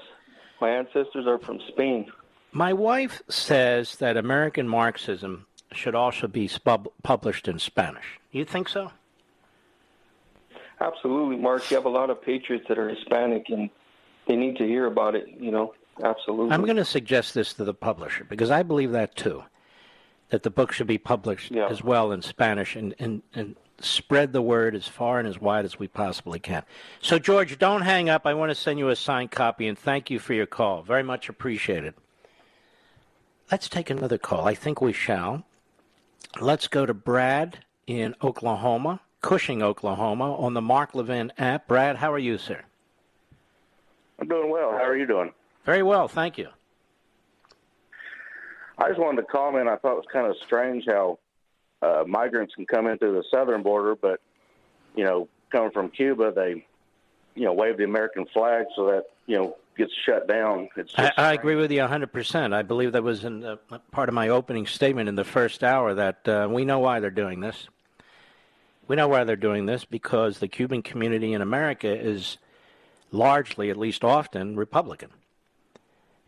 [SPEAKER 9] My ancestors are from Spain.
[SPEAKER 1] My wife says that American Marxism should also be published in Spanish. You think so?
[SPEAKER 9] Absolutely, Mark. You have a lot of patriots that are Hispanic, and they need to hear about it, Absolutely.
[SPEAKER 1] I'm going to suggest this to the publisher, because I believe that too, that the book should be published as well in Spanish, and spread the word as far and as wide as we possibly can. So, George, don't hang up. I want to send you a signed copy, and thank you for your call. Very much appreciated. Let's take another call. I think we shall. Let's go to Brad in Oklahoma, Cushing, Oklahoma, on the Mark Levin app. Brad, how are you, sir?
[SPEAKER 10] I'm doing well. How are you doing?
[SPEAKER 1] Very well, thank you.
[SPEAKER 10] I just wanted to comment. I thought it was kind of strange how migrants can come in through the southern border, but, coming from Cuba, they, wave the American flag, so that, gets shut down.
[SPEAKER 1] I agree with you 100%. I believe that was in part of my opening statement in the first hour, that we know why they're doing this. We know why they're doing this, because the Cuban community in America is largely, at least often, Republican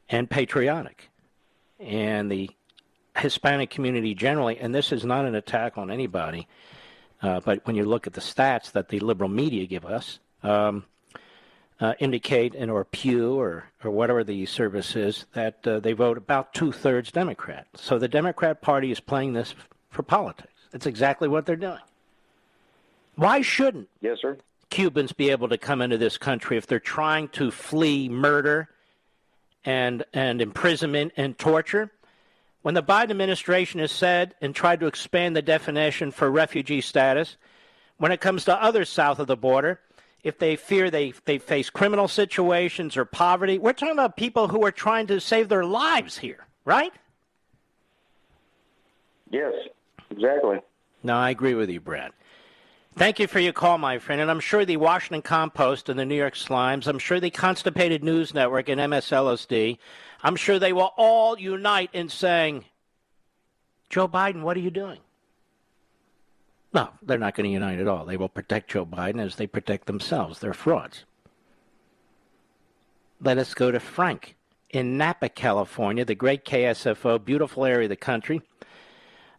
[SPEAKER 1] and patriotic. And the Hispanic community generally, and this is not an attack on anybody, but when you look at the stats that the liberal media give us, indicate, or Pew or whatever the service is, that they vote about 2/3 Democrat. So the Democrat Party is playing this for politics. That's exactly what they're doing. Why shouldn't Cubans be able to come into this country if they're trying to flee murder and imprisonment and torture? When the Biden administration has said and tried to expand the definition for refugee status, when it comes to others south of the border, if they fear they face criminal situations or poverty, we're talking about people who are trying to save their lives here, right?
[SPEAKER 10] Yes, exactly.
[SPEAKER 1] No, I agree with you, Brad. Thank you for your call, my friend. And I'm sure the Washington Compost and the New York Slimes, I'm sure the Constipated News Network and MSLSD, I'm sure they will all unite in saying, Joe Biden, what are you doing? No, they're not going to unite at all. They will protect Joe Biden as they protect themselves. They're frauds. Let us go to Frank in Napa, California, the great KSFO, beautiful area of the country.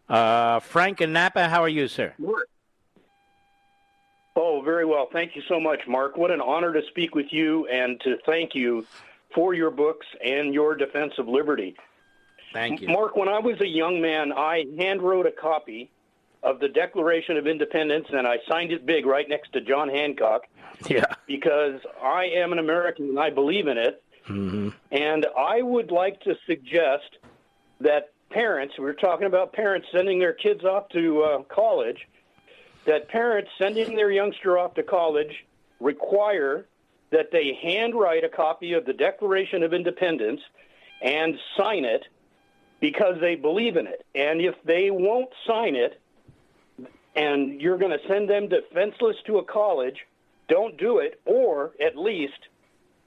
[SPEAKER 1] Frank in Napa, how are you, sir?
[SPEAKER 11] Oh, very well. Thank you so much, Mark. What an honor to speak with you and to thank you for your books and your defense of liberty.
[SPEAKER 1] Thank you.
[SPEAKER 11] Mark, when I was a young man, I hand-wrote a copy of the Declaration of Independence, and I signed it big right next to John Hancock.
[SPEAKER 1] Yeah.
[SPEAKER 11] Because I am an American and I believe in it.
[SPEAKER 1] Mm-hmm.
[SPEAKER 11] And I would like to suggest that parents, we're talking about parents sending their kids off to college, that parents sending their youngster off to college require that they handwrite a copy of the Declaration of Independence and sign it because they believe in it. And if they won't sign it and you're going to send them defenseless to a college, don't do it, or at least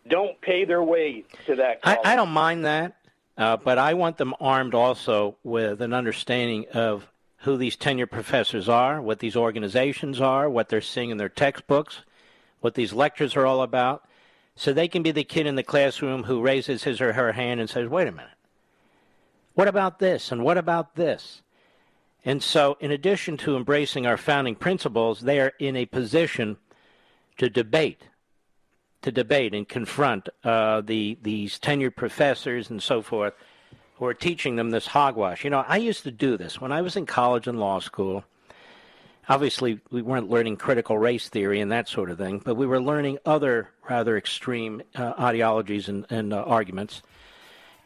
[SPEAKER 11] don't pay their way to that college.
[SPEAKER 1] I don't mind that, but I want them armed also with an understanding of who these tenured professors are, what these organizations are, what they're seeing in their textbooks, what these lectures are all about, so they can be the kid in the classroom who raises his or her hand and says, wait a minute, what about this and what about this? And so in addition to embracing our founding principles, they are in a position to debate and confront these tenured professors and so forth who are teaching them this hogwash. You know, I used to do this. When I was in college and law school, obviously we weren't learning critical race theory and that sort of thing, but we were learning other rather extreme ideologies and arguments.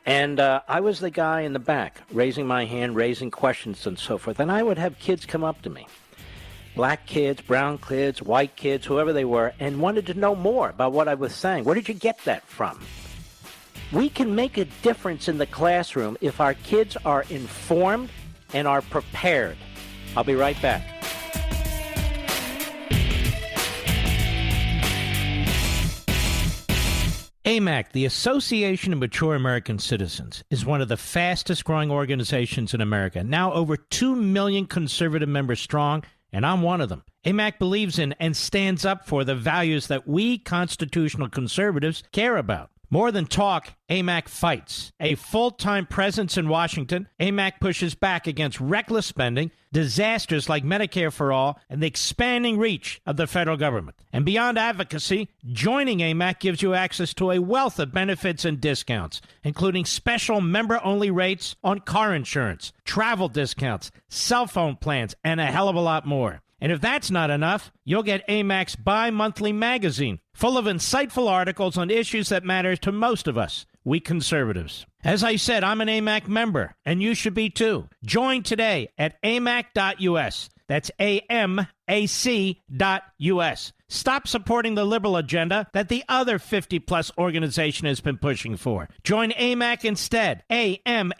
[SPEAKER 1] And I was the guy in the back, raising my hand, raising questions and so forth. And I would have kids come up to me, black kids, brown kids, white kids, whoever they were, and wanted to know more about what I was saying. Where did you get that from? We can make a difference in the classroom if our kids are informed and are prepared. I'll be right back.
[SPEAKER 3] AMAC, the Association of Mature American Citizens, is one of the fastest-growing organizations in America, now over 2 million conservative members strong, and I'm one of them. AMAC believes in and stands up for the values that we constitutional conservatives care about. More than talk, AMAC fights. A full-time presence in Washington, AMAC pushes back against reckless spending, disasters like Medicare for All, and the expanding reach of the federal government. And beyond advocacy, joining AMAC gives you access to a wealth of benefits and discounts, including special member-only rates on car insurance, travel discounts, cell phone plans, and a hell of a lot more. And if that's not enough, you'll get AMAC's bi-monthly magazine, full of insightful articles on issues that matter to most of us, we conservatives. As I said, I'm an AMAC member, and you should be too. Join today at amac.us. That's AMAC.us. Stop supporting the liberal agenda that the other 50-plus organization has been pushing for. Join AMAC instead. AMAC.us.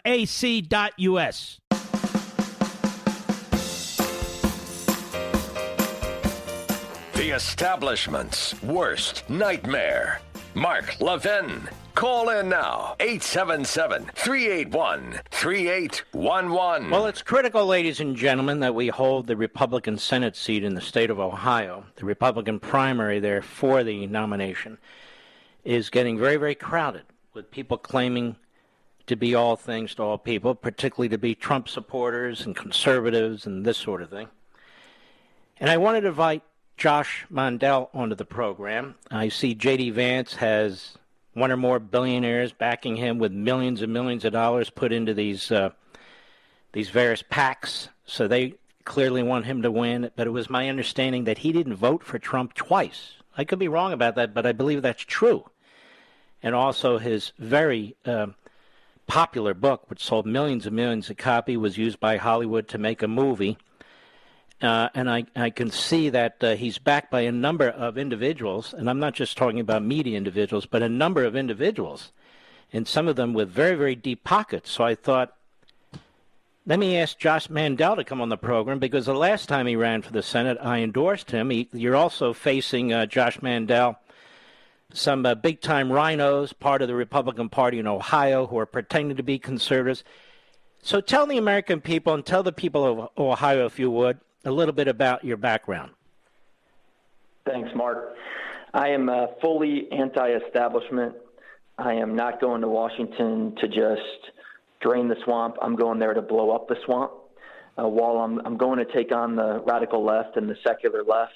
[SPEAKER 5] The establishment's worst nightmare. Mark Levin. Call in now. 877-381-3811.
[SPEAKER 1] Well, it's critical, ladies and gentlemen, that we hold the Republican Senate seat in the state of Ohio. The Republican primary there for the nomination is getting very, very crowded with people claiming to be all things to all people, particularly to be Trump supporters and conservatives and this sort of thing. And I wanted to invite Josh Mandel onto the program. I see J.D. Vance has one or more billionaires backing him with millions and millions of dollars put into these various PACs, so they clearly want him to win. But it was my understanding that he didn't vote for Trump twice. I could be wrong about that, but I believe that's true. And also his very popular book, which sold millions and millions of copies, was used by Hollywood to make a movie. And I can see that he's backed by a number of individuals, and I'm not just talking about media individuals, but a number of individuals, and some of them with very, very deep pockets. So I thought, let me ask Josh Mandel to come on the program, because the last time he ran for the Senate, I endorsed him. You're also facing, Josh Mandel, some big-time rhinos, part of the Republican Party in Ohio, who are pretending to be conservatives. So tell the American people and tell the people of Ohio, if you would, a little bit about your background.
[SPEAKER 12] Thanks, Mark. I am fully anti-establishment. I am not going to Washington to just drain the swamp. I'm going there to blow up the swamp. While I'm going to take on the radical left and the secular left,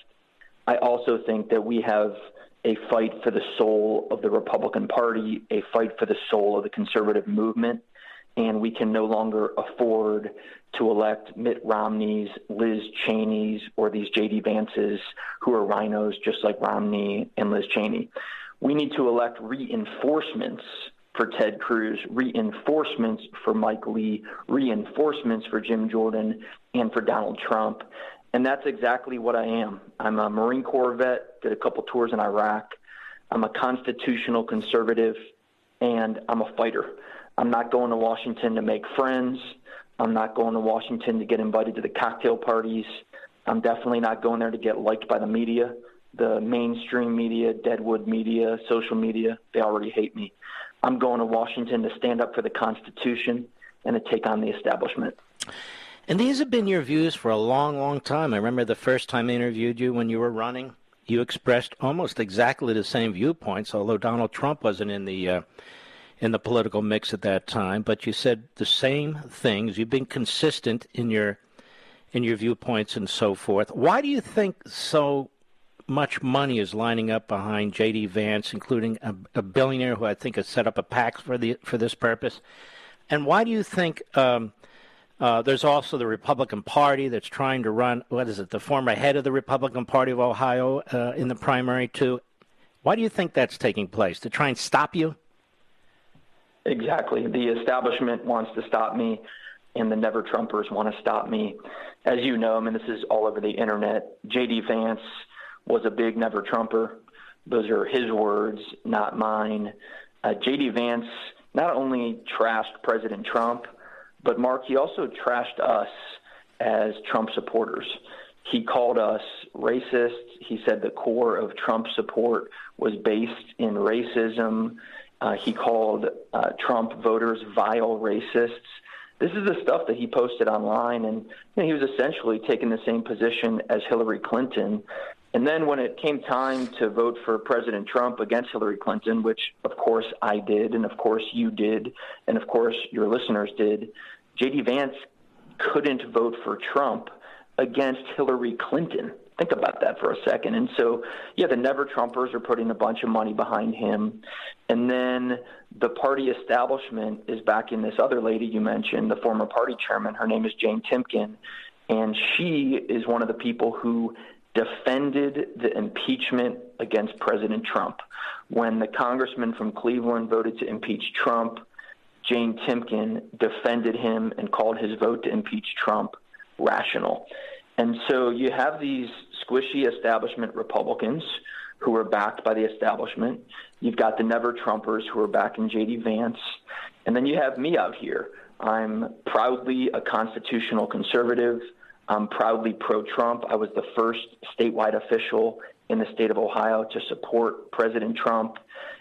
[SPEAKER 12] I also think that we have a fight for the soul of the Republican Party, a fight for the soul of the conservative movement, and we can no longer afford to elect Mitt Romneys, Liz Cheneys, or these J.D. Vances who are rhinos just like Romney and Liz Cheney. We need to elect reinforcements for Ted Cruz, reinforcements for Mike Lee, reinforcements for Jim Jordan, and for Donald Trump. And that's exactly what I am. I'm a Marine Corps vet, did a couple tours in Iraq. I'm a constitutional conservative, and I'm a fighter. I'm not going to Washington to make friends. I'm not going to Washington to get invited to the cocktail parties. I'm definitely not going there to get liked by the media, the mainstream media, Deadwood media, social media. They already hate me. I'm going to Washington to stand up for the Constitution and to take on the establishment.
[SPEAKER 1] And these have been your views for a long, long time. I remember the first time I interviewed you when you were running, you expressed almost exactly the same viewpoints, although Donald Trump wasn't in the political mix at that time. But you said the same things. You've been consistent in your viewpoints and so forth. Why do you think so much money is lining up behind J.D. Vance, including a billionaire who I think has set up a PAC for this purpose? And why do you think there's also the Republican Party that's trying to run, the former head of the Republican Party of Ohio in the primary too? Why do you think that's taking place? To try and stop you?
[SPEAKER 12] Exactly. The establishment wants to stop me, and the Never Trumpers want to stop me. As you know, this is all over the internet. J.D. Vance was a big Never Trumper. Those are his words, not mine. J.D. Vance not only trashed President Trump, but, Mark, he also trashed us as Trump supporters. He called us racist. He said the core of Trump support was based in racism. He called Trump voters vile racists. This is the stuff that he posted online, and he was essentially taking the same position as Hillary Clinton. And then when it came time to vote for President Trump against Hillary Clinton, which of course I did, and of course you did, and of course your listeners did, J.D. Vance couldn't vote for Trump against Hillary Clinton. Think about that for a second. And so, the Never Trumpers are putting a bunch of money behind him. And then the party establishment is backing this other lady you mentioned, the former party chairman. Her name is Jane Timken. And she is one of the people who defended the impeachment against President Trump. When the congressman from Cleveland voted to impeach Trump, Jane Timken defended him and called his vote to impeach Trump rational. And so you have these squishy establishment Republicans who are backed by the establishment. You've got the Never Trumpers who are backing J.D. Vance. And then you have me out here. I'm proudly a constitutional conservative. I'm proudly pro-Trump. I was the first statewide official in the state of Ohio to support President Trump.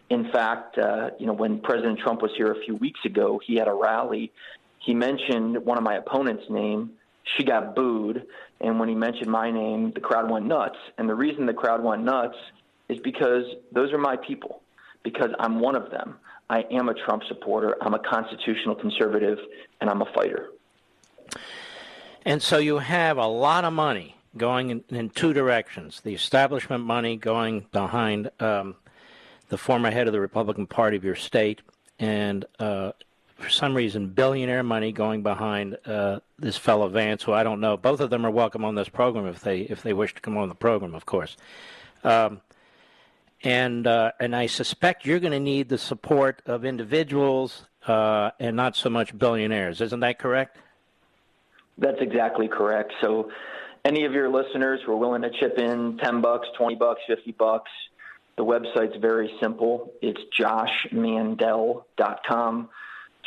[SPEAKER 12] In fact, when President Trump was here a few weeks ago, he had a rally. He mentioned one of my opponent's name. She got booed. And when he mentioned my name, the crowd went nuts. And the reason the crowd went nuts is because those are my people, because I'm one of them. I am a Trump supporter. I'm a constitutional conservative, and I'm a fighter.
[SPEAKER 1] And so you have a lot of money going in two directions. The establishment money going behind the former head of the Republican Party of your state, and for some reason, billionaire money going behind this fellow Vance, who I don't know. Both of them are welcome on this program if they wish to come on the program, of course. And I suspect you're going to need the support of individuals and not so much billionaires. Isn't that correct?
[SPEAKER 12] That's exactly correct. So any of your listeners who are willing to chip in $10, $20, $50, the website's very simple. It's joshmandel.com,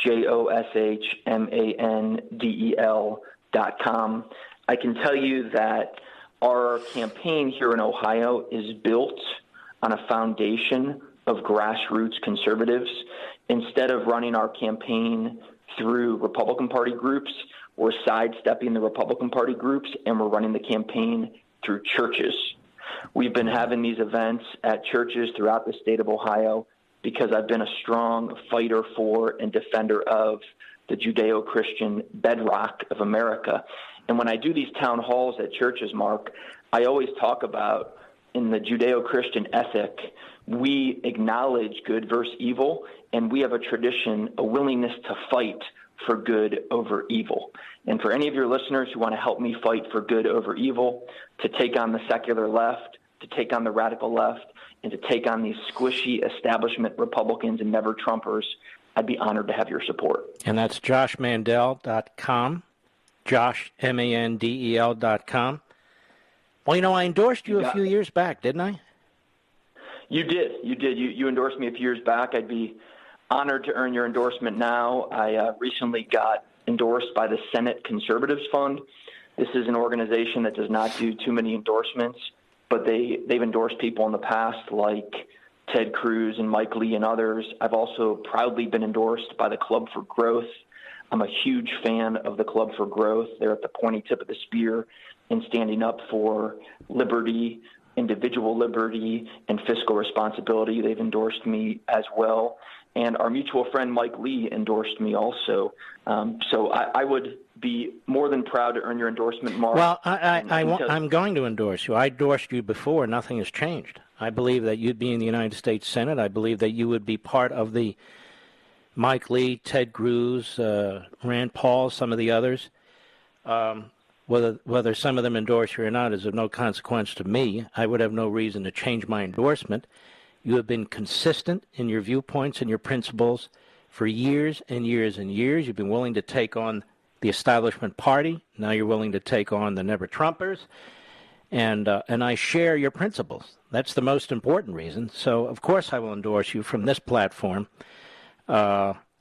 [SPEAKER 12] JOSHMANDEL.com. I can tell you that our campaign here in Ohio is built on a foundation of grassroots conservatives. Instead of running our campaign through Republican Party groups, we're sidestepping the Republican Party groups, and we're running the campaign through churches. We've been having these events at churches throughout the state of Ohio because I've been a strong fighter for and defender of the Judeo-Christian bedrock of America. And when I do these town halls at churches, Mark, I always talk about in the Judeo-Christian ethic, we acknowledge good versus evil, and we have a tradition, a willingness to fight for good over evil. And for any of your listeners who want to help me fight for good over evil, to take on the secular left, to take on the radical left, and to take on these squishy establishment Republicans and Never Trumpers, I'd be honored to have your support.
[SPEAKER 1] And that's joshmandel.com, joshmandel.com. Well, I endorsed you a few years back, didn't I?
[SPEAKER 12] You did. You endorsed me a few years back. I'd be honored to earn your endorsement now. I recently got endorsed by the Senate Conservatives Fund. This is an organization that does not do too many endorsements, but they've endorsed people in the past like Ted Cruz and Mike Lee and others. I've also proudly been endorsed by the Club for Growth. I'm a huge fan of the Club for Growth. They're at the pointy tip of the spear in standing up for liberty, individual liberty, and fiscal responsibility. They've endorsed me as well. And our mutual friend Mike Lee endorsed me also. So I would be more than proud to earn your endorsement, Mark.
[SPEAKER 1] Well, I'm going to endorse you. I endorsed you before. Nothing has changed. I believe that you'd be in the United States Senate. I believe that you would be part of the Mike Lee, Ted Cruz, Rand Paul, some of the others. Whether some of them endorse you or not is of no consequence to me. I would have no reason to change my endorsement. You have been consistent in your viewpoints and your principles for years and years and years. You've been willing to take on the establishment party. Now you're willing to take on the Never-Trumpers. And I share your principles. That's the most important reason. So, of course, I will endorse you from this platform,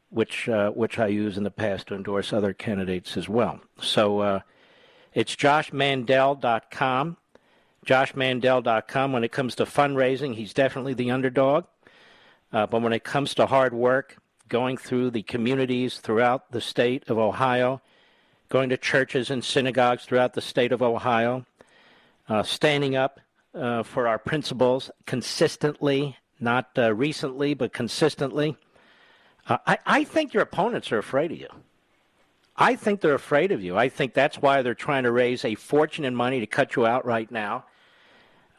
[SPEAKER 1] which I use in the past to endorse other candidates as well. So it's joshmandel.com. joshmandel.com. When it comes to fundraising, he's definitely the underdog. But when it comes to hard work, going through the communities throughout the state of Ohio, going to churches and synagogues throughout the state of Ohio, standing up for our principles consistently, not recently, but consistently. I think your opponents are afraid of you. I think they're afraid of you. I think that's why they're trying to raise a fortune in money to cut you out right now.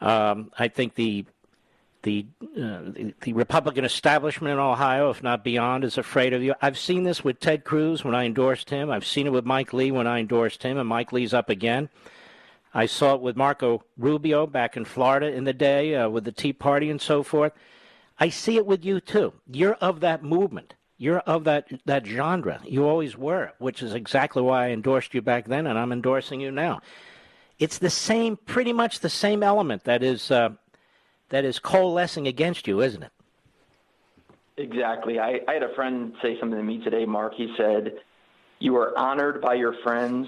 [SPEAKER 1] I think the Republican establishment in Ohio, if not beyond, is afraid of you. I've seen this with Ted Cruz when I endorsed him. I've seen it with Mike Lee when I endorsed him, and Mike Lee's up again. I saw it with Marco Rubio back in Florida in the day with the Tea Party and so forth. I see it with you, too. You're of that movement. You're of that genre. You always were, which is exactly why I endorsed you back then, and I'm endorsing you now. It's the same, pretty much the same element that is coalescing against you, isn't it?
[SPEAKER 12] Exactly. I had a friend say something to me today, Mark. He said, "You are honored by your friends,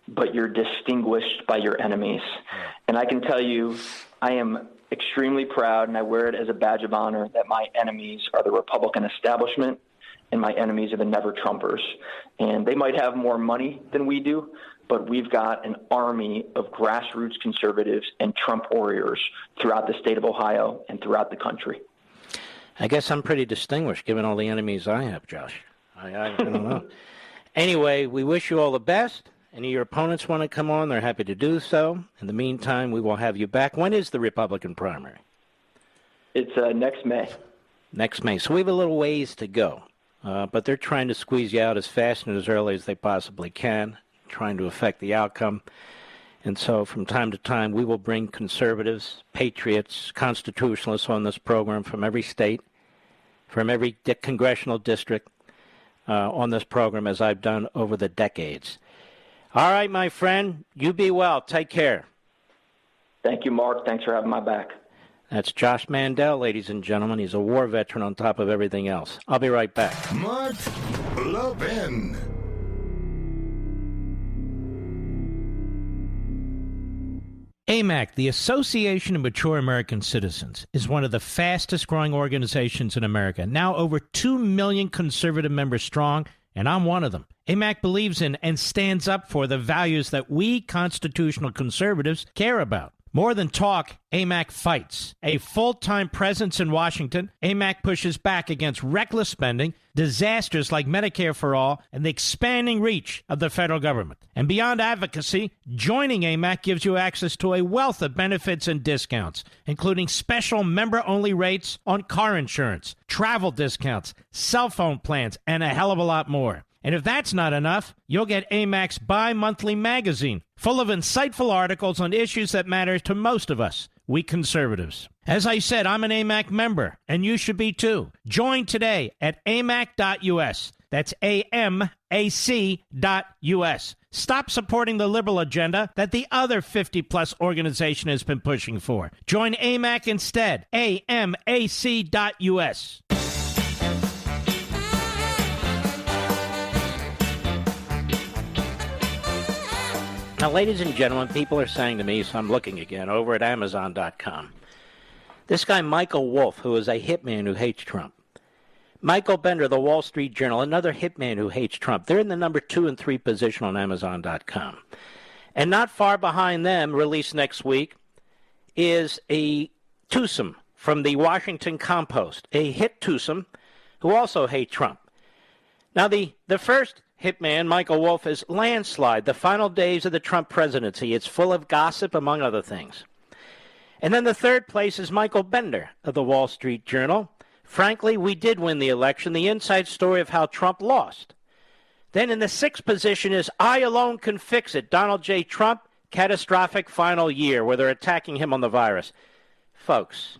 [SPEAKER 12] but you're distinguished by your enemies." And I can tell you, I am extremely proud, and I wear it as a badge of honor, that my enemies are the Republican establishment and my enemies are the Never-Trumpers. And they might have more money than we do, but we've got an army of grassroots conservatives and Trump warriors throughout the state of Ohio and throughout the country.
[SPEAKER 1] I guess I'm pretty distinguished given all the enemies I have, Josh. I don't know. Anyway, we wish you all the best. Any of your opponents want to come on, they're happy to do so. In the meantime, we will have you back. When is the Republican primary?
[SPEAKER 12] It's next May.
[SPEAKER 1] Next May. So we have a little ways to go. But they're trying to squeeze you out as fast and as early as they possibly can, trying to affect the outcome. And so from time to time, we will bring conservatives, patriots, constitutionalists on this program from every state, from every congressional district on this program, as I've done over the decades. All right, my friend, you be well. Take care.
[SPEAKER 12] Thank you, Mark. Thanks for having my back.
[SPEAKER 1] That's Josh Mandel, ladies and gentlemen. He's a war veteran on top of everything else. I'll be right back.
[SPEAKER 2] Mark Levin.
[SPEAKER 3] AMAC, the Association of Mature American Citizens, is one of the fastest growing organizations in America, now over 2 million conservative members strong, and I'm one of them. AMAC believes in and stands up for the values that we constitutional conservatives care about. More than talk, AMAC fights. A full-time presence in Washington, AMAC pushes back against reckless spending, disasters like Medicare for All, and the expanding reach of the federal government. And beyond advocacy, joining AMAC gives you access to a wealth of benefits and discounts, including special member-only rates on car insurance, travel discounts, cell phone plans, and a hell of a lot more. And if that's not enough, you'll get AMAC's bi-monthly magazine, full of insightful articles on issues that matter to most of us, we conservatives. As I said, I'm an AMAC member, and you should be too. Join today at amac.us. That's AMAC.us. Stop supporting the liberal agenda that the other 50-plus organization has been pushing for. Join AMAC instead. AMAC.us.
[SPEAKER 1] Now, ladies and gentlemen, people are saying to me, so I'm looking again, over at Amazon.com. This guy, Michael Wolff, who is a hitman who hates Trump. Michael Bender, the Wall Street Journal, another hitman who hates Trump. They're in the number 2 and 3 position on Amazon.com. And not far behind them, released next week, is a twosome from the Washington Compost, a hit twosome who also hate Trump. Now, the first hitman, Michael Wolff, is Landslide, the final days of the Trump presidency. It's full of gossip, among other things. And then the third place is Michael Bender of the Wall Street Journal. Frankly, we did win the election, the inside story of how Trump lost. Then in the sixth position is I Alone Can Fix It, Donald J. Trump, catastrophic final year, where they're attacking him on the virus. Folks,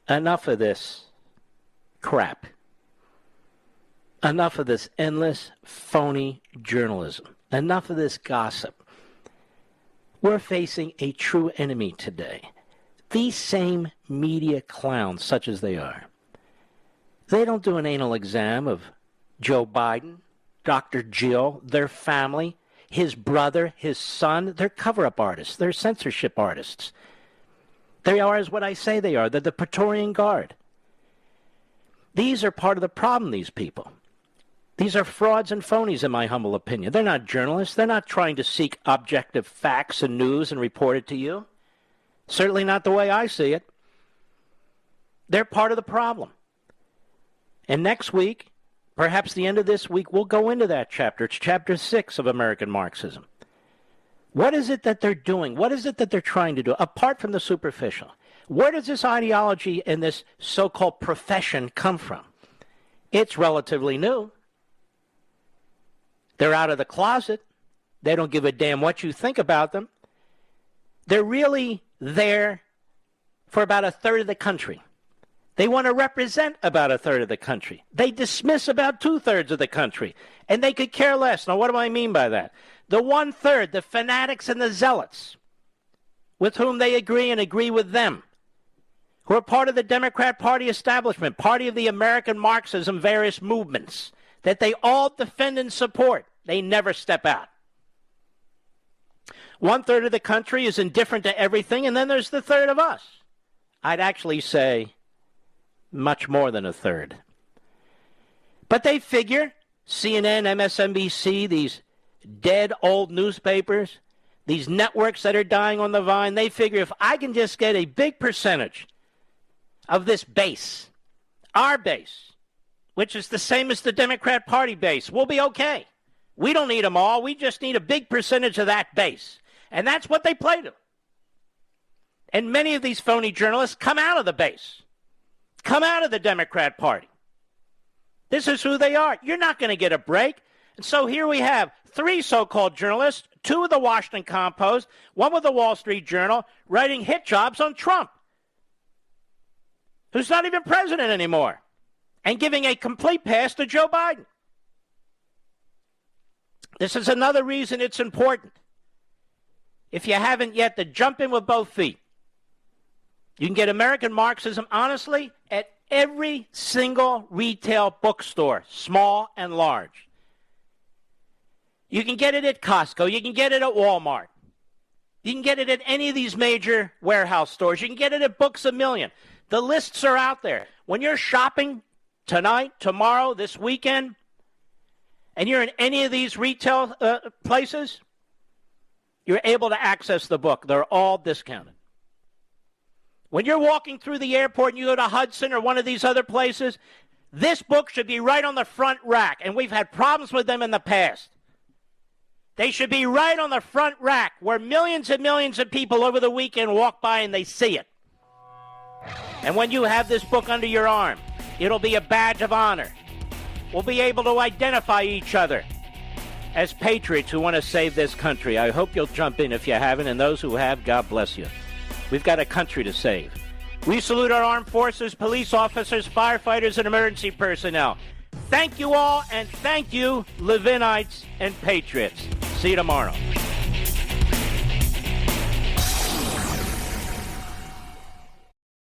[SPEAKER 1] enough of this crap. Enough of this endless, phony journalism. Enough of this gossip. We're facing a true enemy today. These same media clowns, such as they are, they don't do an anal exam of Joe Biden, Dr. Jill, their family, his brother, his son. They're cover-up artists. They're censorship artists. They are as what I say they are. They're the Praetorian Guard. These are part of the problem, these people. These are frauds and phonies, in my humble opinion. They're not journalists. They're not trying to seek objective facts and news and report it to you. Certainly not the way I see it. They're part of the problem. And next week, perhaps the end of this week, we'll go into that chapter. It's chapter 6 of American Marxism. What is it that they're doing? What is it that they're trying to do, apart from the superficial? Where does this ideology and this so-called profession come from? It's relatively new. They're out of the closet. They don't give a damn what you think about them. They're really there for about a third of the country. They want to represent about a third of the country. They dismiss about 2/3 of the country. And they could care less. Now, what do I mean by that? The 1/3, the fanatics and the zealots, with whom they agree and agree with them, who are part of the Democrat Party establishment, party of the American Marxism, various movements, that they all defend and support. They never step out. 1/3 of the country is indifferent to everything, and then there's the third of us. I'd actually say much more than a third. But they figure, CNN, MSNBC, these dead old newspapers, these networks that are dying on the vine, they figure if I can just get a big percentage of this base, our base, which is the same as the Democrat Party base, we'll be okay. We don't need them all. We just need a big percentage of that base. And that's what they play to. And many of these phony journalists come out of the base, come out of the Democrat Party. This is who they are. You're not going to get a break. And so here we have 3 so-called journalists, 2 with the Washington Compost, 1 with the Wall Street Journal, writing hit jobs on Trump, who's not even president anymore, and giving a complete pass to Joe Biden. This is another reason it's important, if you haven't yet, to jump in with both feet. You can get American Marxism, honestly, at every single retail bookstore, small and large. You can get it at Costco. You can get it at Walmart. You can get it at any of these major warehouse stores. You can get it at Books A Million. The lists are out there. When you're shopping tonight, tomorrow, this weekend, and you're in any of these retail places, you're able to access the book. They're all discounted. When you're walking through the airport and you go to Hudson or one of these other places, this book should be right on the front rack, and we've had problems with them in the past. They should be right on the front rack where millions and millions of people over the weekend walk by and they see it. And when you have this book under your arm, it'll be a badge of honor. We'll be able to identify each other as patriots who want to save this country. I hope you'll jump in if you haven't, and those who have, God bless you. We've got a country to save. We salute our armed forces, police officers, firefighters, and emergency personnel. Thank you all, and thank you, Levinites and Patriots. See you tomorrow.